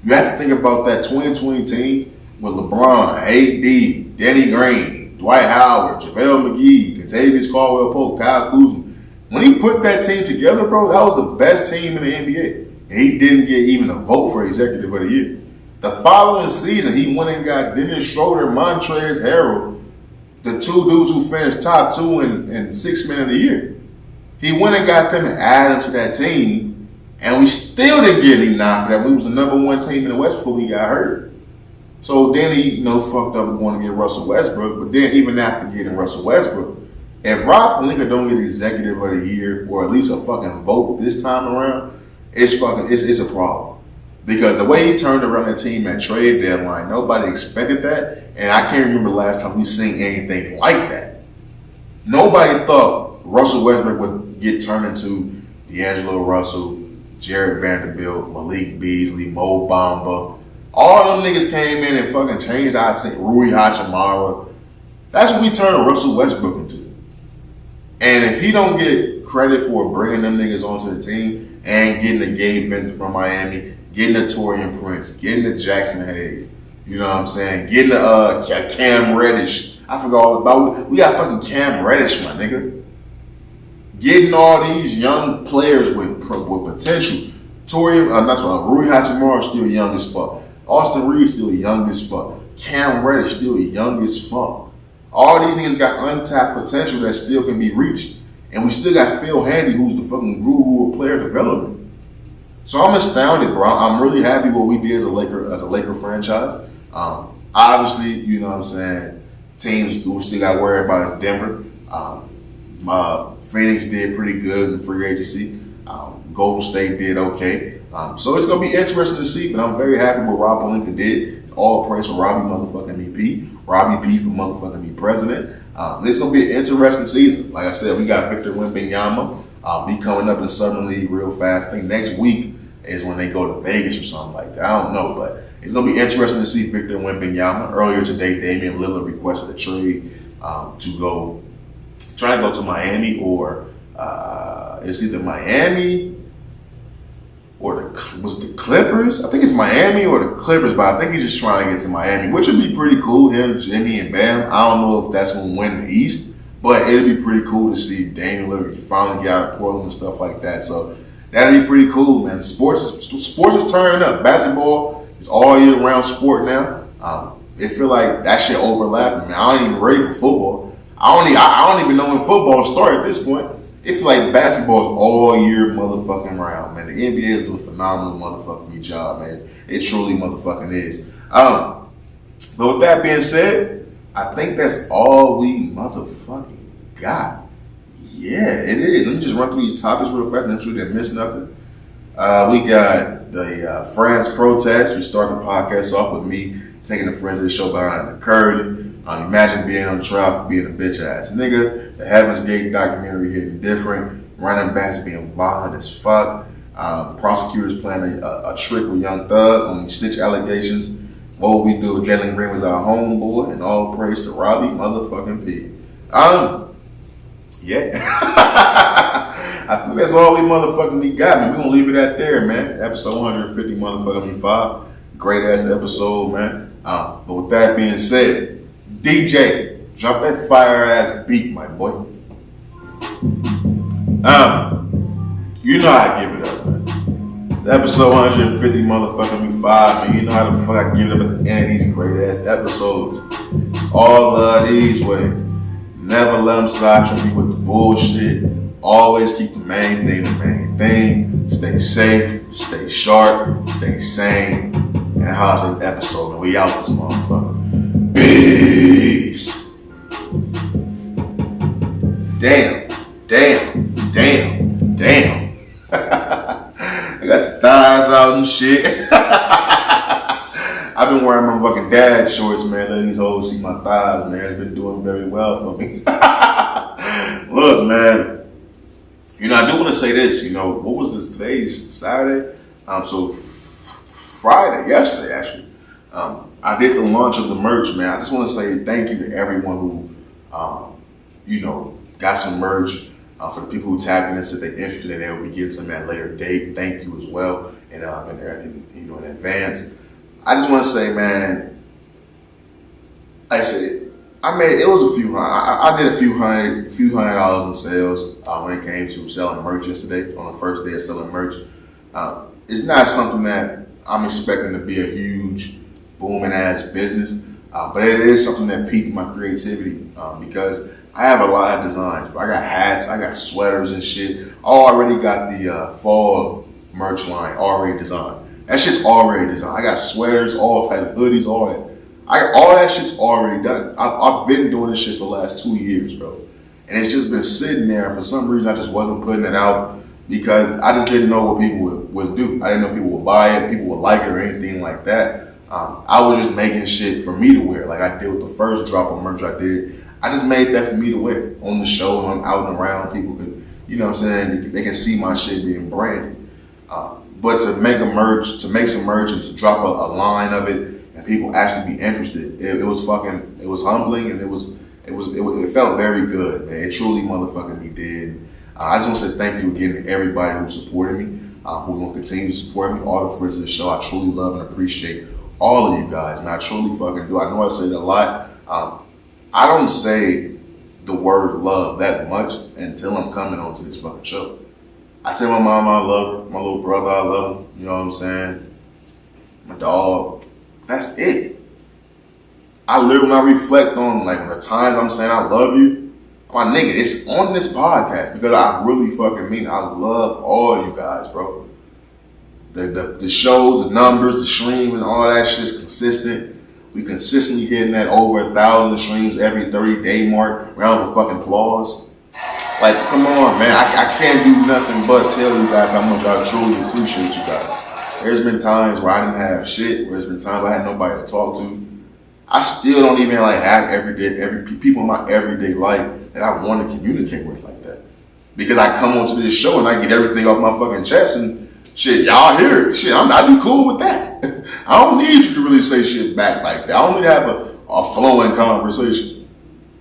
You have to think about that 2020 team with LeBron, AD, Danny Green, Dwight Howard, JaVale McGee, Kentavious Caldwell-Pope, Kyle Kuzma. When he put that team together, bro, that was the best team in the NBA. And he didn't get even a vote for executive of the year. The following season, he went and got Dennis Schroeder, Montrezl Harrell, the two dudes who finished top two and 6 men of the year. He went and got them and added them to that team, and we still didn't get any nod for that. We was the number one team in the West before he got hurt. So then he, fucked up and going to get Russell Westbrook. But then even after getting Russell Westbrook, if Rob Pelinka don't get executive of the year or at least a fucking vote this time around, it's a problem. Because the way he turned around the team at trade deadline, nobody expected that. And I can't remember the last time we seen anything like that. Nobody thought Russell Westbrook would get turned into D'Angelo Russell, Jared Vanderbilt, Malik Beasley, Mo Bamba. All them niggas came in and fucking changed. I seen Rui Hachimura. That's what we turn Russell Westbrook into. And if he don't get credit for bringing them niggas onto the team and getting the Gabe Vincent from Miami, getting the Taurean Prince, getting the Jackson Hayes, you know what I'm saying, getting the Cam Reddish. I forgot all about it. We got fucking Cam Reddish, my nigga. Getting all these young players with potential. Rui Hachimura still young as fuck. Austin Reeves still young as fuck. Cam Reddish still young as fuck. All these niggas got untapped potential that still can be reached. And we still got Phil Handy, who's the fucking guru of player development. So I'm astounded, bro. I'm really happy what we did as a Laker franchise. Obviously, you know what I'm saying, teams who still got worried about is Denver. Phoenix did pretty good in free agency. Golden State did okay. So it's going to be interesting to see, but I'm very happy what Rob Pelinka did. All praise for Robbie motherfucking me P. Robbie P for motherfucking me president. It's going to be an interesting season. Like I said, we got Victor Wembanyama. Be coming up in the Southern League real fast. I think next week is when they go to Vegas or something like that. I don't know, but it's going to be interesting to see Victor Wembanyama. Earlier today, Damian Lillard requested a trade to try to go to Miami or it's either Miami or the Clippers? I think it's Miami or the Clippers, but I think he's just trying to get to Miami, which would be pretty cool. Him, Jimmy, and Bam. I don't know if that's going to win the East, but it'd be pretty cool to see Damian Lillard finally get out of Portland and stuff like that. So that'd be pretty cool, man. Sports is turning up. Basketball is all year round sport now. It feel like that shit overlapping, man. I ain't even ready for football. I don't even know when football started at this point. It feel like basketball is all year motherfucking round, man. The NBA is doing a phenomenal motherfucking job, man. It truly motherfucking is. But with that being said, I think that's all we motherfucking got. Yeah, it is. Let me just run through these topics real fast, make sure they miss nothing. We got the France protest. We started the podcast off with me taking the friends of the show behind the curtain. Imagine being on trial for being a bitch ass nigga. The Heaven's Gate documentary hitting different. Running backs being violent as fuck. Prosecutors playing a trick with Young Thug on these snitch allegations. What would we do if Jalen Green was our homeboy? And all praise to Robbie motherfucking P. Yeah. I think that's all we motherfucking got, man. We're gonna leave it at there, man. Episode 150 motherfucking 5. Great ass episode, man. But with that being said, DJ, drop that fire ass beat, my boy. You know how I give it up, man. It's episode 150 motherfucking 5, man. You know how the fuck I give it up at the end of these great ass episodes. It's all these ways. Never let them sidetrack you with the bullshit. Always keep the main thing the main thing. Stay safe, stay sharp, stay sane. And how's this episode? And we out this motherfucker. Peace. Damn. I got thighs out and shit. I've been wearing my fucking dad shorts, man. Letting these hoes see my thighs, man. It's been doing very well for me. Look, man. You know, I do want to say this. You know, what was this? Today's Saturday. So Friday, yesterday actually. I did the launch of the merch, man. I just want to say thank you to everyone who, you know, got some merch. For the people who tapped in and said they're interested and they will be getting some at a later date. Thank you as well, and you know, in advance. I just want to say, man. Like I said, it was a few hundred. I did a few hundred dollars in sales when it came to selling merch yesterday on the first day of selling merch. It's not something that I'm expecting to be a huge booming ass business, but it is something that piqued my creativity because I have a lot of designs. I got hats, I got sweaters and shit. I already got the fall merch line already designed. That shit's already designed. I got sweaters, all types of hoodies, all that. All that shit's already done. I've been doing this shit for the last 2 years, bro. And it's just been sitting there. And for some reason, I just wasn't putting it out because I just didn't know what people would do. I didn't know people would buy it, people would like it or anything like that. I was just making shit for me to wear. Like I did with the first drop of merch I did. I just made that for me to wear on the show. I'm out and around. People could, you know what I'm saying? They can see my shit being branded. But to make some merch and to drop a line of it and people actually be interested, it was humbling and it was It felt very good, man. It truly motherfucking me did. I just want to say thank you again to everybody who supported me, who's going to continue to support me, all the friends of the show. I truly love and appreciate all of you guys, man. I truly fucking do. I know I say it a lot. I don't say the word love that much until I'm coming onto this fucking show. I tell my mom I love her, my little brother I love him, you know what I'm saying? My dog. That's it. I literally, when I reflect on like the times I'm saying I love you, my nigga, it's on this podcast because I really fucking mean it. I love all you guys, bro. The show, the numbers, the stream, and all that shit's consistent. We consistently hitting that over 1,000 streams every 30-day mark. Round of fucking applause. Like, come on, man. I can't do nothing but tell you guys how much I truly appreciate you guys. There's been times where I didn't have shit. There's been times I had nobody to talk to. I still don't even like have people in my everyday life that I want to communicate with like that. Because I come onto this show and I get everything off my fucking chest and shit, y'all hear it. Shit, I do cool with that. I don't need you to really say shit back like that. I don't need to have a flowing conversation.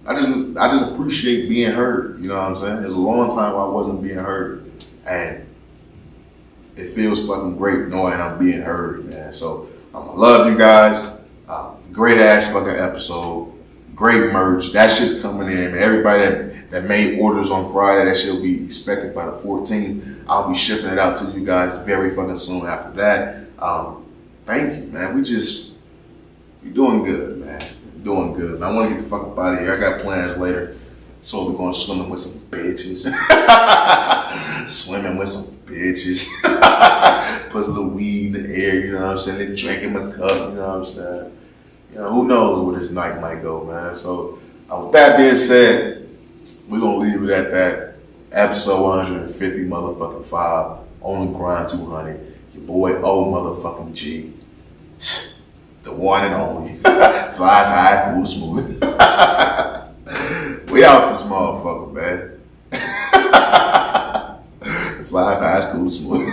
I just appreciate being heard. You know what I'm saying? There's a long time where I wasn't being heard. And it feels fucking great knowing I'm being heard, man. So I love you guys. Great ass fucking episode. Great merch. That shit's coming in, man. Everybody that made orders on Friday, that shit will be expected by the 14th. I'll be shipping it out to you guys very fucking soon after that. Thank you, man. We're doing good, man. Doing good. I want to get the fuck up out of here. I got plans later. So we're going swimming with some bitches. Swimming with some bitches. Put a little weed in the air, you know what I'm saying? They drinking my cup, you know what I'm saying? You know, who knows where this night might go, man. So with that being said, we're going to leave it at that. Episode 150 motherfucking 5 on the grind 200. Your boy O motherfucking G. The one and only. Flies high, cool, smooth. We out this motherfucker, man. Flies high, cool, smooth.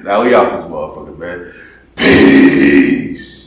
Now we out this motherfucker, man. Peace.